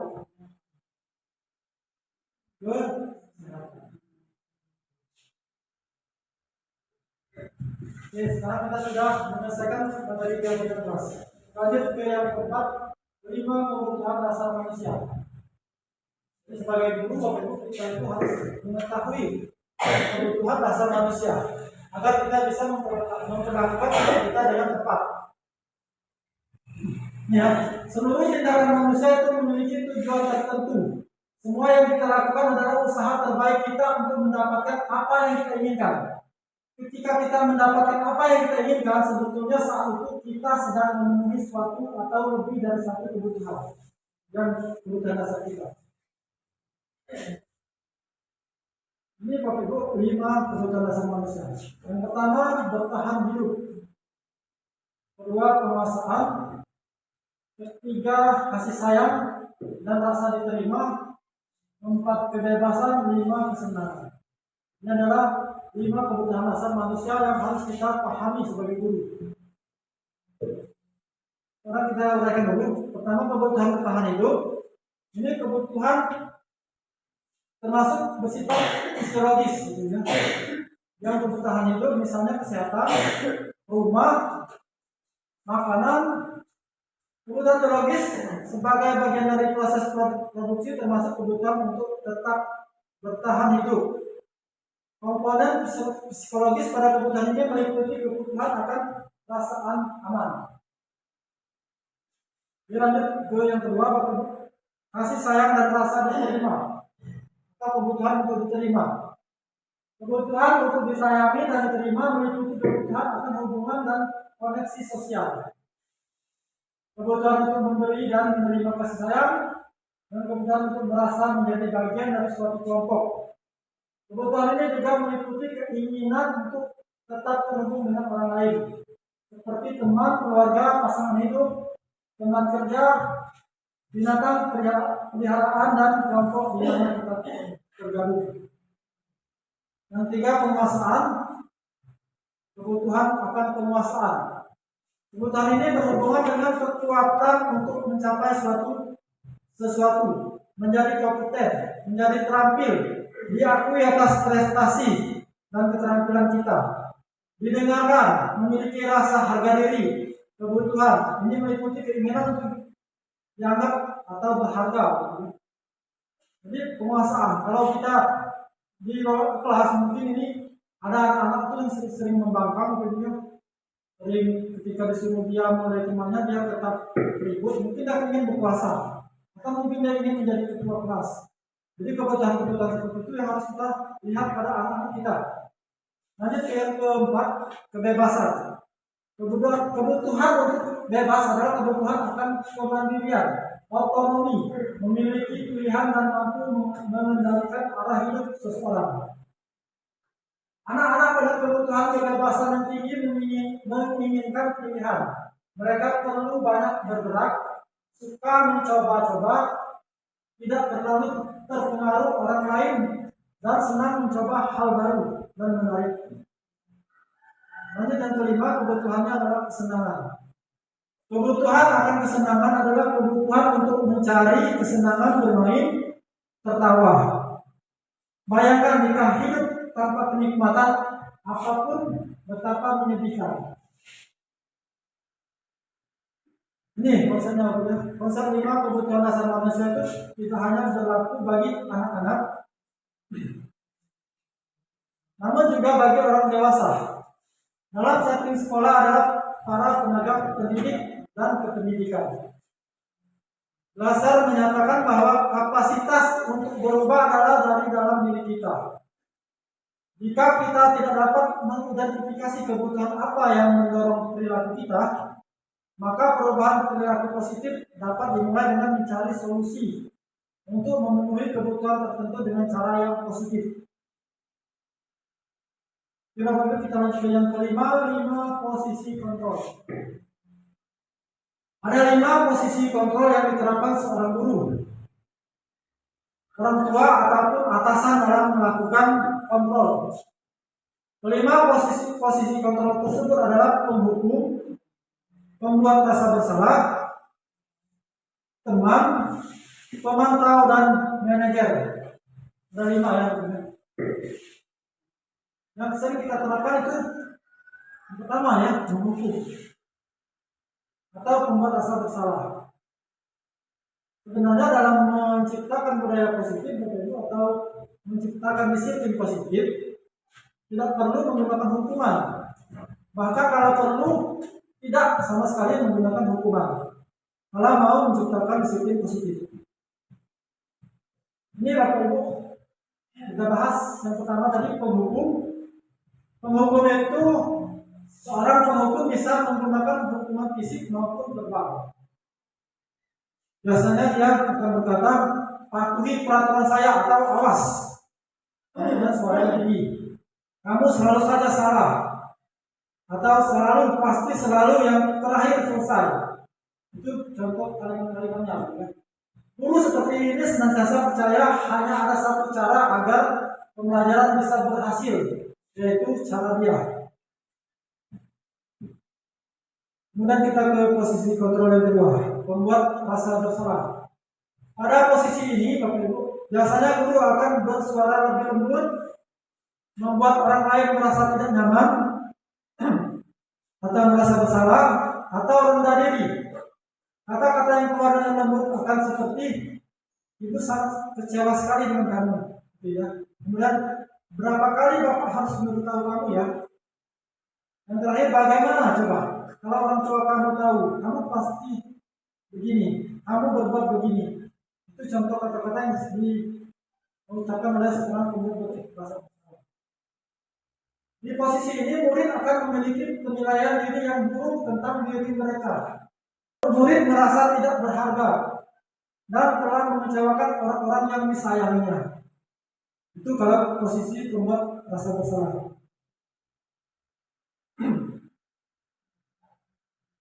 Oke, sekarang kita sudah menyelesaikan materi keyakinan kelas. Lanjut ke yang keempat, 5 kebutuhan dasar manusia. Jadi sebagai guru Bapak Ibu, kita itu harus mengetahui kebutuhan dasar manusia agar kita bisa memperlakukan kita dengan tepat. Ya, seluruh tindakan manusia itu memiliki tujuan tertentu. Semua yang kita lakukan adalah usaha terbaik kita untuk mendapatkan apa yang kita inginkan. Ketika kita mendapatkan apa yang kita inginkan, sebetulnya saat itu kita sedang memenuhi suatu atau lebih dari satu kebutuhan dan kebutuhan dasar kita. Ini Bapak Ibu 5 kebutuhan dasar manusia. Yang pertama, bertahan hidup. Kedua, penguasaan. Ketiga, kasih sayang dan rasa diterima. 4, kebebasan. 5, kesenangan. Ini adalah 5 kebutuhan dasar manusia yang harus kita pahami sebagai guru. Sekarang kita uraikan dulu. Pertama, kebutuhan bertahan hidup. Ini kebutuhan termasuk bersifat fisiologis, gitu ya. Yang kebutuhan hidup misalnya kesehatan, rumah, makanan. Kebutuhan biologis sebagai bagian dari proses produksi termasuk kebutuhan untuk tetap bertahan hidup. Komponen psikologis pada kebutuhan ini meliputi kebutuhan akan perasaan aman. Lanjut ke yang kedua, kasih sayang dan rasa diterima atau kebutuhan untuk diterima. Kebutuhan untuk disayangi dan diterima meliputi kebutuhan akan hubungan dan koneksi sosial. Kebutuhan untuk memberi dan menerima kasih sayang, dan kebutuhan untuk merasa menjadi bagian dari suatu kelompok. Kebutuhan ini juga meliputi keinginan untuk tetap terhubung dengan orang lain, seperti teman, keluarga, pasangan hidup, teman kerja, binatang peliharaan, dan kelompok di mana kita tergabung. Yang tiga, penguasaan. Kebutuhan akan penguasaan. Kebutuhan ini berhubungan dengan kekuatan untuk mencapai sesuatu, menjadi kompeten, menjadi terampil, diakui atas prestasi dan keterampilan kita, didengarkan, memiliki rasa harga diri. Kebutuhan ini meliputi keinginan untuk dianggap atau berharga. Jadi penguasaan. Kalau kita di kelas mungkin ini ada anak-anak itu yang sering membangkang, sering ketika disuruh dia mulai temannya dia tetap ribut, mungkin dia ingin berkuasa atau mungkin dia ingin menjadi ketua kelas. Jadi kebutuhan-kebutuhan seperti itu yang harus kita lihat pada anak-anak kita. Lanjut ke yang keempat, kebebasan. Kebutuhan untuk bebas adalah kebutuhan akan kemandirian, otonomi, memiliki pilihan dan mampu mengendalikan arah hidup seseorang. Anak-anak dengan kebutuhan kebebasan yang tinggi menginginkan pilihan. Mereka perlu banyak bergerak, suka mencoba-coba, tidak terlalu terpengaruh orang lain, dan senang mencoba hal baru dan menarik. Lanjut yang kelima, kebutuhannya adalah kesenangan. Kebutuhan akan kesenangan adalah kebutuhan untuk mencari kesenangan bermain, tertawa. Bayangkan jika hidup tanpa kenikmatan apapun betapa menyedihkan. Ini konsepnya, konsep 5 kebutuhan dasar manusia itu tidak hanya berlaku bagi anak-anak, namun juga bagi orang dewasa. Dalam setting sekolah adalah para tenaga pendidik dan kependidikan. Lasar menyatakan bahwa kapasitas untuk berubah adalah dari dalam diri kita. Jika kita tidak dapat mengidentifikasi kebutuhan apa yang mendorong perilaku kita, maka perubahan perilaku positif dapat dimulai dengan mencari solusi untuk memenuhi kebutuhan tertentu dengan cara yang positif. Kita lanjut ke yang kelima, 5 posisi kontrol. Ada 5 posisi kontrol yang diterapkan seorang guru, orang tua ataupun atasan dalam melakukan kontrol. Kelima posisi kontrol tersebut adalah penghukum, pembuat rasa bersalah, teman, pemantau, dan manajer. Ada 5 yang sering kita terapkan itu. Yang pertama ya, menghukum atau pembuat rasa bersalah. Sebenarnya dalam menciptakan budaya positif atau menciptakan disiplin positif tidak perlu menggunakan hukuman. Bahkan kalau perlu tidak sama sekali menggunakan hukuman. kalau mau menciptakan disiplin positif. Ini Bapak Ibu kita bahas yang pertama tadi penghukum. Penghukum itu seorang penghukum bisa menggunakan hukuman fisik maupun verbal. Biasanya dia akan berkata, patuhi peraturan saya atau awas. Dan suaranya tinggi. Kamu selalu saja salah. Atau selalu pasti selalu yang terakhir selesai. Itu contoh kalimat-kalimatnya. Guru seperti ini senantiasa percaya hanya ada satu cara agar pembelajaran bisa berhasil, yaitu cara dia. Kemudian kita ke posisi kontrol yang kedua, membuat rasa bersalah. Pada posisi ini, Bapak Ibu, biasanya guru akan bersuara lebih lembut, membuat orang lain merasa tidak nyaman, atau merasa bersalah, atau rendah diri. Kata-kata yang keluar dengan lembut akan seperti ibu sangat kecewa sekali dengan kamu, gitu ya. Kemudian berapa kali Bapak harus memberitahu kamu ya? Yang terakhir bagaimana coba? Kalau orang tua kamu tahu, kamu pasti begini, kamu berbuat begini. Itu contoh kata-kata yang diucapkan oleh seorang pembuat bahasa. Di posisi ini murid akan memiliki penilaian diri yang buruk tentang diri mereka. Murid merasa tidak berharga dan telah mengecewakan orang-orang yang disayanginya. Itu kalau posisi pembuat rasa bersalah.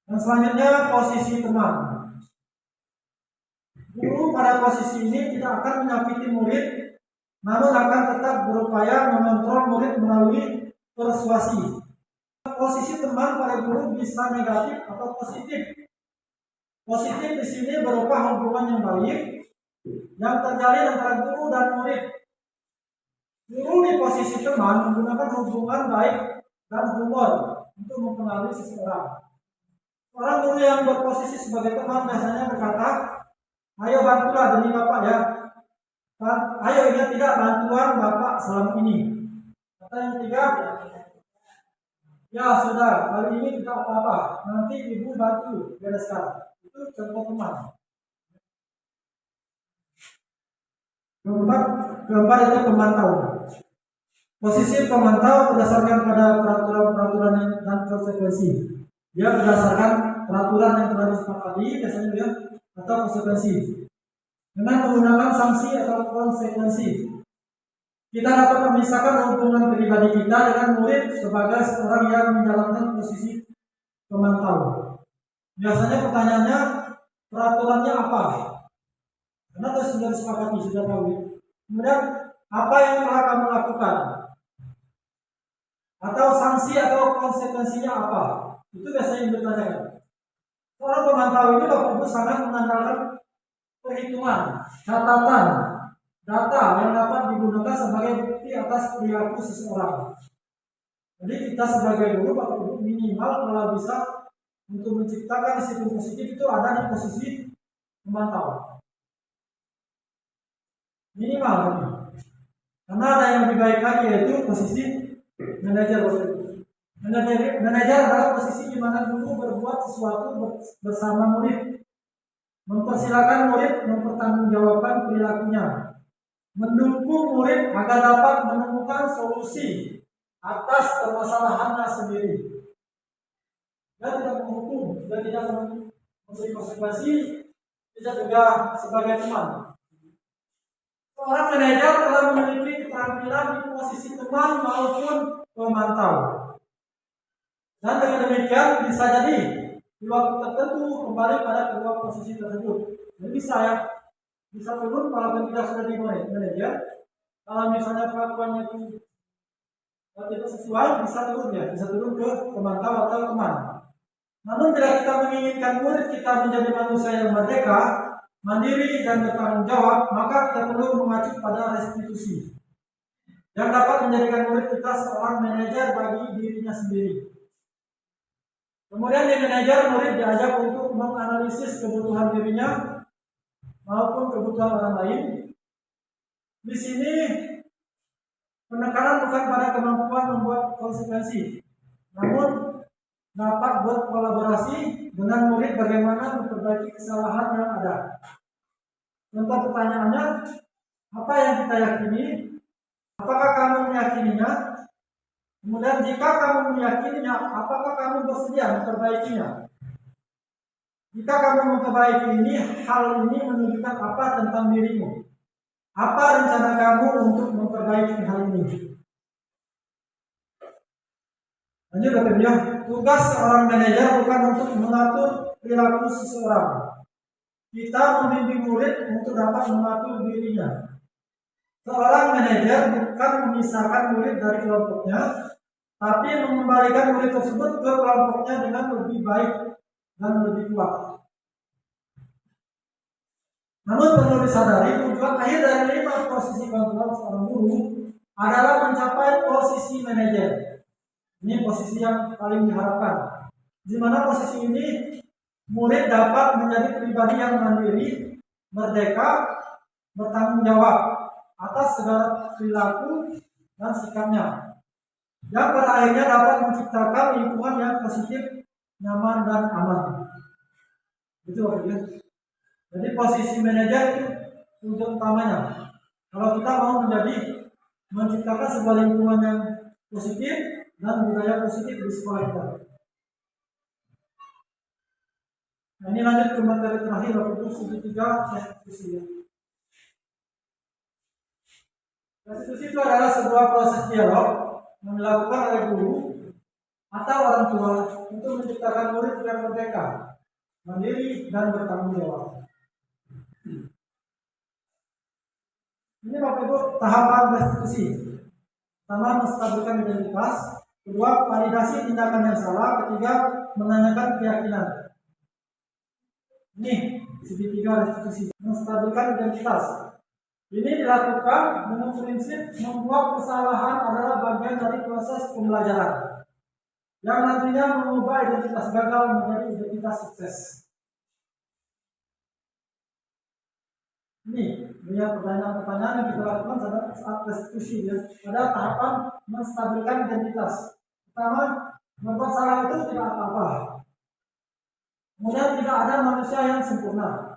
Dan selanjutnya posisi teman. Guru pada posisi ini tidak akan menyakiti murid, namun akan tetap berupaya mengontrol murid melalui persuasi. Posisi teman pada guru bisa negatif atau positif. Positif di sini berupa hubungan yang baik yang terjalin antara guru dan murid. Guru di posisi teman menggunakan hubungan baik dan humor untuk mempengaruhi seseorang. Orang guru yang berposisi sebagai teman biasanya berkata, ayo bantulah demi Bapak ya. Ayo ingat tidak bantuan Bapak selama ini. Kata yang ketiga, ya sudah, kali ini tidak apa-apa. Nanti ibu bantu bereskan. Itu contoh teman. Keempat itu pemantau. Posisi pemantau berdasarkan pada peraturan-peraturan dan konsekuensi. Dia berdasarkan peraturan yang telah disepakati, biasanya dia atau konsekuensi. Dengan menggunakan sanksi atau konsekuensi, kita dapat memisahkan hubungan pribadi kita dengan murid sebagai seorang yang menjalankan posisi pemantau. Biasanya pertanyaannya, peraturannya apa? Karena sudah disepakati, sudah tahu. Kemudian, apa yang telah kamu lakukan? Atau sanksi atau konsekuensinya apa? Itu biasanya yang ditanyakan. Seorang pemantau ini Bapak Ibu sangat mengandalkan perhitungan, catatan, data yang dapat digunakan sebagai bukti atas perilaku seseorang. Jadi kita sebagai guru Bapak Ibu minimal kalau bisa untuk menciptakan disiplin positif itu ada di posisi pemantau. Minimal kan? Karena ada yang lebih baik lagi yaitu posisi manajer. Manajer adalah posisi di mana guru berbuat sesuatu bersama murid, mempersilakan murid mempertanggungjawabkan perilakunya, mendukung murid agar dapat menemukan solusi atas permasalahannya sendiri. Dia tidak menghukum, dia tidak memberi konsekuensi, tidak juga sebagai teman. Seorang manajer telah memiliki keterampilan di posisi teman maupun pemantau. Dan dengan demikian bisa jadi di waktu tertentu kembali pada kedua posisi tersebut. Jadi bisa turun kalau tidak sudah di manajer. Kalau misalnya kelakuannya itu tidak sesuai, bisa turun ke pemantau atau teman. Namun bila kita menginginkan murid kita menjadi manusia yang merdeka, mandiri dan bertanggung jawab, maka kita perlu mengacu pada restitusi yang dapat menjadikan murid kita seorang manajer bagi dirinya sendiri. Kemudian di manajer, murid diajak untuk menganalisis kebutuhan dirinya maupun kebutuhan orang lain. Di sini penekanan bukan pada kemampuan membuat konsekuensi, namun dapat berkolaborasi dengan murid bagaimana memperbaiki kesalahan yang ada. Contoh pertanyaannya, apa yang kita yakini? Apakah kamu meyakininya? Kemudian jika kamu meyakininya, apakah kamu bersedia memperbaikinya? Jika kamu memperbaiki ini, hal ini menunjukkan apa tentang dirimu? Apa rencana kamu untuk memperbaiki hal ini? Lanjut Bapak Ibu, tugas seorang manajer bukan untuk mengatur perilaku seseorang. Kita membimbing murid untuk dapat mengatur dirinya. Seorang manajer bukan memisahkan murid dari kelompoknya, tapi mengembalikan murid tersebut ke kelompoknya dengan lebih baik dan lebih kuat. Namun perlu disadari, tujuan akhir dari 5 posisi kontrol seorang guru adalah mencapai posisi manajer. Ini posisi yang paling diharapkan. Di mana posisi ini murid dapat menjadi pribadi yang mandiri, merdeka, bertanggung jawab atas segala perilaku dan sikapnya, yang pada akhirnya dapat menciptakan lingkungan yang positif, nyaman dan aman. Itu maksudnya. Jadi posisi manajer itu tujuan utamanya. Kalau kita mau menciptakan sebuah lingkungan yang positif dan budaya positif di sekolah kita. Nah, ini lanjut ke materi terakhir, waktu itu segitiga restitusi. Restitusi itu adalah sebuah proses dialog yang dilakukan oleh guru atau orang tua untuk menciptakan murid yang merdeka, mandiri dan bertanggung jawab. Ini Bapak Ibu tahapan restitusi. Pertama, menstabilkan identitas. Kedua, validasi tindakan yang salah. Ketiga, menanyakan keyakinan. Ini segitiga restitusi. Menstabilkan identitas. Ini dilakukan dengan prinsip membuat kesalahan adalah bagian dari proses pembelajaran yang nantinya mengubah identitas gagal menjadi identitas sukses. Ini lihat pertanyaan-pertanyaan yang kita lakukan saat restitusi ya. Pada tahapan menstabilkan identitas. Pertama, membuat salah itu tidak apa-apa. Kemudian tidak ada manusia yang sempurna.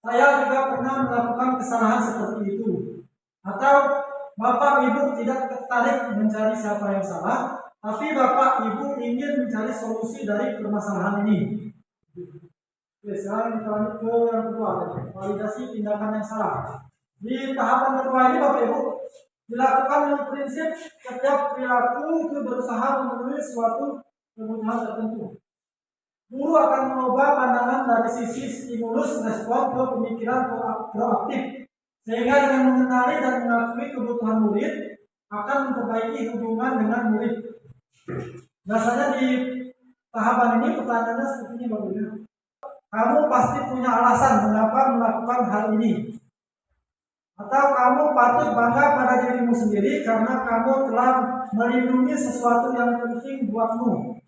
Saya juga pernah melakukan kesalahan seperti itu. Atau Bapak Ibu tidak tertarik mencari siapa yang salah, tapi Bapak Ibu ingin mencari solusi dari permasalahan ini. Oke, sekarang kita lanjut ke yang kedua, validasi tindakan yang salah. Di tahapan kedua ini Bapak Ibu dilakukan dengan prinsip setiap perilaku itu berusaha memenuhi suatu kebutuhan tertentu. Guru akan mengubah pandangan dari sisi stimulus respon ke pemikiran proaktif, sehingga dengan mengenali dan mengakui kebutuhan murid akan memperbaiki hubungan dengan murid. Biasanya di tahapan ini pertanyaannya seperti ini Bapak Ibu. Kamu pasti punya alasan mengapa melakukan hal ini. Atau kamu patut bangga pada dirimu sendiri karena kamu telah melindungi sesuatu yang penting buatmu.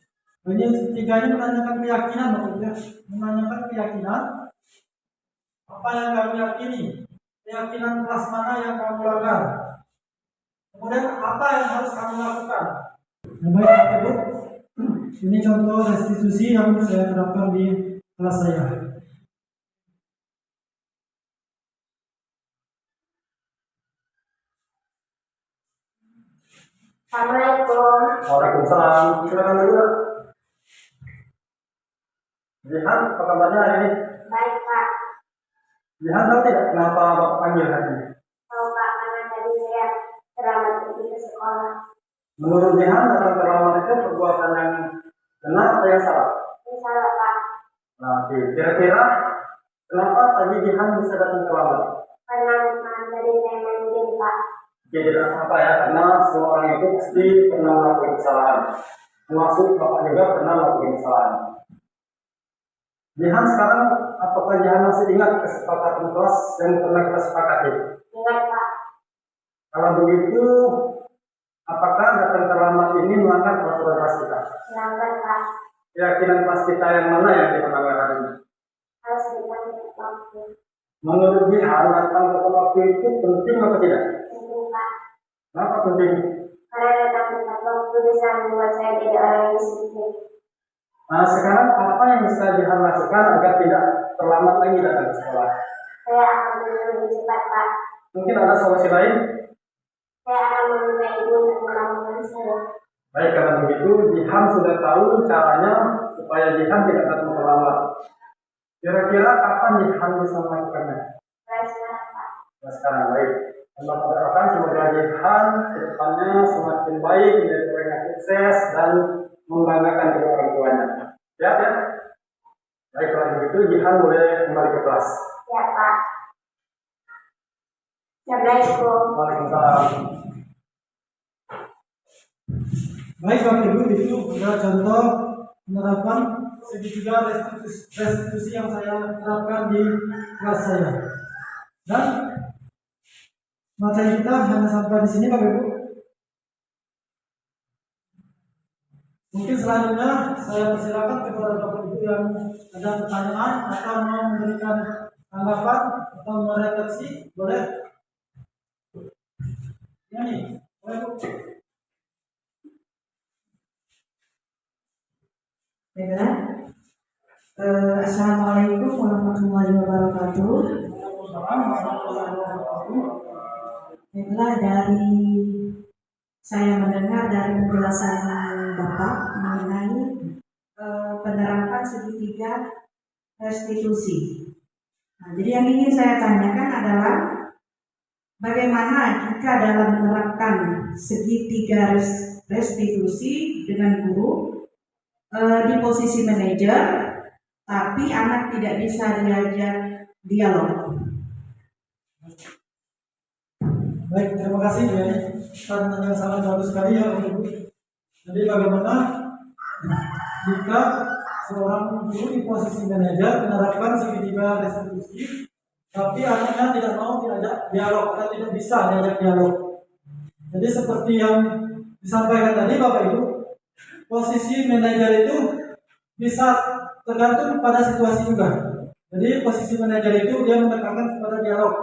Ini ketiga ini menanyakan keyakinan, maksudnya menanyakan keyakinan apa yang kamu yakini, keyakinan kelas mana yang kamu langgar, kemudian apa yang harus kamu lakukan. Yang baik Ibu, ini contoh restitusi yang saya terapkan di kelas saya. Assalamualaikum. Waalaikumsalam. Silakan dulu. Jihan, apa kabarnya hari ini? Baik Pak. Jihan tahu tidak kenapa Bapak panggil hari ini? Tahu Pak, karena tadi saya terlambat pergi ke sekolah. Menurut Jihan, datang terlambat itu perbuatan yang benar atau yang salah? Yang salah Pak. Nah, kira-kira kenapa tadi Jihan bisa datang terlambat? Karena tadi saya mandiri Pak. Jadi apa ya? Karena semua orang itu pasti pernah melakukan kesalahan. Termasuk Bapak juga pernah melakukan kesalahan. Jihan sekarang, apakah Jihan masih ingat kesepakatan kelas yang pernah kita sepakati? Ingat Pak. Kalau begitu, apakah datang terlambat ini melanggar peraturan kelas kita? Melanggar Pak. Keyakinan kelas kita yang mana yang kita melanggar hari ini? Harus datang tepat waktu. Menurut Jihan, datang tepat waktu itu penting atau tidak? Penting Pak. Kenapa penting? Karena datang tepat waktu bisa membuat saya jadi orang yang disiplin. Nah, sekarang apa yang bisa Jihan lakukan agar tidak terlambat lagi datang ke sekolah? Saya akan tidur lebih cepat, Pak. Mungkin ada solusi lain? Saya akan meminta ibu untuk melakukan saya. Baik, karena begitu Jihan sudah tahu caranya supaya Jihan tidak datang terlambat. Kira-kira kapan Jihan bisa melakukannya? Mulai sekarang, Pak. Nah, sekarang baik. Selamat doakan semoga Jihan ke depannya semakin baik, menjadi orang yang sukses dan membanggakan kedua orang tuanya. Siap ya? Baik, kalau begitu Jihan boleh kembali ke kelas. Ya, Pak. Assalamualaikum. Waalaikumsalam. Baik Bapak Ibu, itu adalah contoh penerapan segitiga restitusi yang saya terapkan di kelas saya. Dan materi kita hanya sampai di sini Bapak Ibu. Mungkin selanjutnya saya persilakan kepada Bapak Ibu yang ada pertanyaan atau mau memberikan tanggapan atau merefleksi, boleh? Ya nih, boleh Bu. Baiklah. Assalamualaikum warahmatullahi wabarakatuh. Baiklah, dari saya mendengar dari penjelasan Bapak mengenai penerapan segitiga restitusi. Nah, jadi yang ingin saya tanyakan adalah bagaimana jika dalam menerapkan segitiga restitusi dengan guru di posisi manajer, tapi anak tidak bisa diajak dialog. Baik, terima kasih Bu Yani. Pertanyaan yang sangat bagus sekali ya Ibu. Jadi bagaimana jika seorang guru di posisi manajer menerapkan segitiga restitusi, tapi anaknya tidak mau diajak dialog atau tidak bisa diajak dialog. Jadi seperti yang disampaikan tadi Bapak Ibu, posisi manajer itu bisa tergantung pada situasi juga. Jadi posisi manajer itu dia menekankan kepada dialog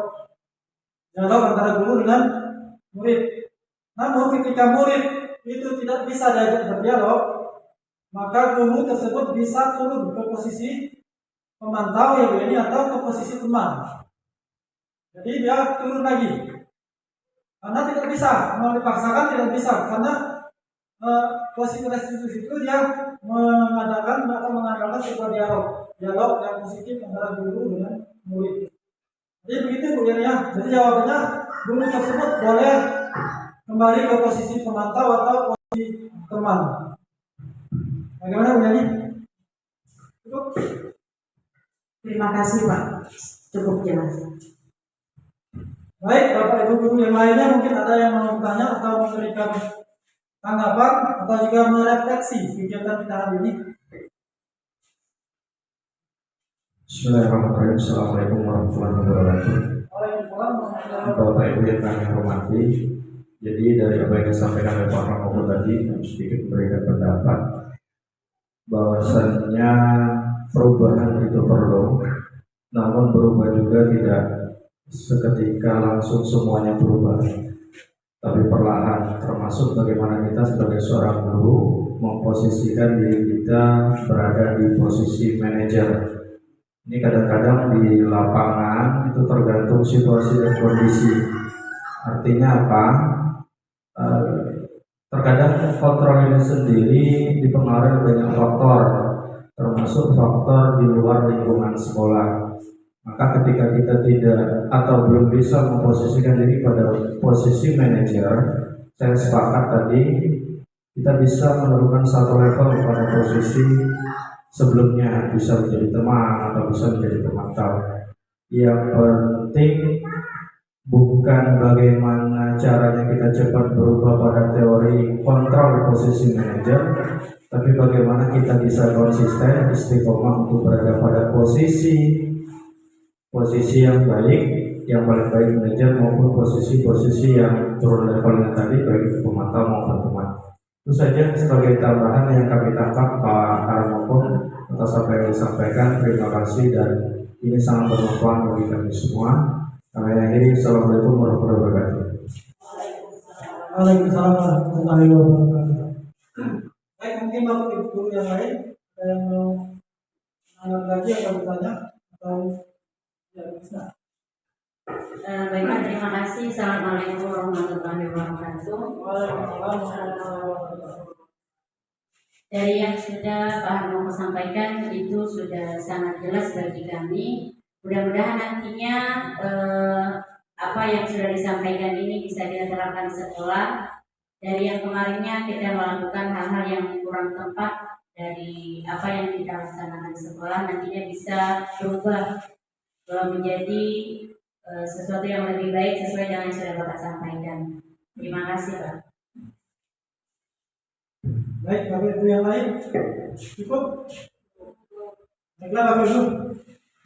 antara guru dengan murid. Namun ketika murid itu tidak bisa diajak berdialog, maka guru tersebut bisa turun ke posisi pemantau ya Bu ini atau ke posisi teman. Jadi dia turun lagi. Karena tidak bisa, mau dipaksakan tidak bisa karena posisi restitusi itu dia mengadakan sebuah dialog yang positif antara guru dengan murid. Jadi begitu Bu Yani ya. Jadi jawabannya guru tersebut boleh kembali ke posisi pemantau atau posisi teman. Bagaimana Bu Yani? Cukup? Terima kasih Pak, cukup jelas. Baik, Bapak Ibu guru yang lainnya mungkin ada yang mau bertanya atau memberikan tanggapan atau juga merefleksi kegiatan kita hari ini. Bismillahirrahmanirrahim. Assalamualaikum warahmatullahi wabarakatuh. Waalaikumsalam warahmatullahi wabarakatuh. Bapak Ibu yang kami hormati, jadi dari apa yang disampaikan oleh Pak Pramono tadi, kami sedikit memberikan pendapat bahwasannya perubahan itu perlu, namun berubah juga tidak seketika langsung semuanya berubah, tapi perlahan, termasuk bagaimana kita sebagai seorang guru memposisikan diri kita berada di posisi manajer. Ini kadang-kadang di lapangan itu tergantung situasi dan kondisi. Artinya apa? Terkadang kontrol ini sendiri dipengaruhi banyak faktor, termasuk faktor di luar lingkungan sekolah. Maka ketika kita tidak atau belum bisa memposisikan diri pada posisi manajer, saya sepakat tadi kita bisa menurunkan satu level pada posisi sebelumnya, bisa menjadi teman atau bisa menjadi pemantau. Yang penting bukan bagaimana caranya kita cepat berubah pada teori kontrol posisi manajer, tapi bagaimana kita bisa konsisten istiqomah untuk berada pada posisi yang baik, yang paling baik manajer maupun posisi-posisi yang turun levelnya tadi baik pemantau maupun teman. Itu saja sebagai tambahan yang kami tangkap Pak Harmoko atas apa yang disampaikan. Terima kasih dan ini sangat bermanfaat bagi kami semua. Kami akhiri. Assalamualaikum warahmatullahi wabarakatuh. Waalaikumsalam warahmatullahi wabarakatuh. Baik, mungkin Bapak Ibu guru yang lain ada Ada yang mau menanggapi lagi atau bertanya atau ya bisa. Baiklah, terima kasih. Assalamualaikum warahmatullahi wabarakatuh. Waalaikumsalam warahmatullahi wabarakatuh. Dari yang sudah Pak Harmoko sampaikan itu sudah sangat jelas bagi kami. Mudah-mudahan nantinya apa yang sudah disampaikan ini bisa diterapkan di sekolah. Dari yang kemarinnya kita melakukan hal-hal yang kurang tepat dari apa yang kita laksanakan di sekolah, nantinya bisa berubah menjadi sesuatu yang lebih baik sesuai dengan yang sudah Bapak sampaikan. Terima kasih, Pak. Baik, Bapak Ibu yang lain cukup. Baiklah Bapak Ibu.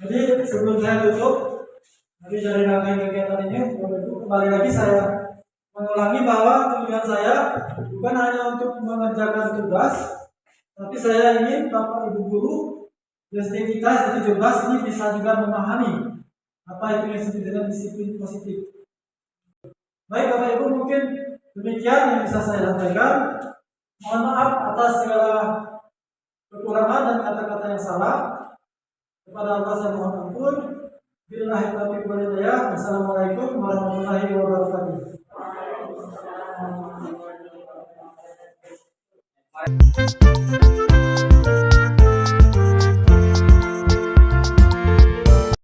Jadi sebelum saya tutup, dari rangkaian kegiatan ini, Bapak Ibu, kembali lagi saya mengulangi bahwa tujuan saya bukan hanya untuk mengerjakan tugas, tapi saya ingin Bapak Ibu guru SD kita SD 17 ini bisa juga memahami apa itu yang disebut dengan disiplin positif. Baik Bapak Ibu, mungkin demikian yang bisa saya sampaikan. Mohon maaf atas segala kekurangan dan kata-kata yang salah. Kepada Allah saya mohon ampun. Billahi taufiq wal hidayah. Wassalamualaikum warahmatullahi wabarakatuh.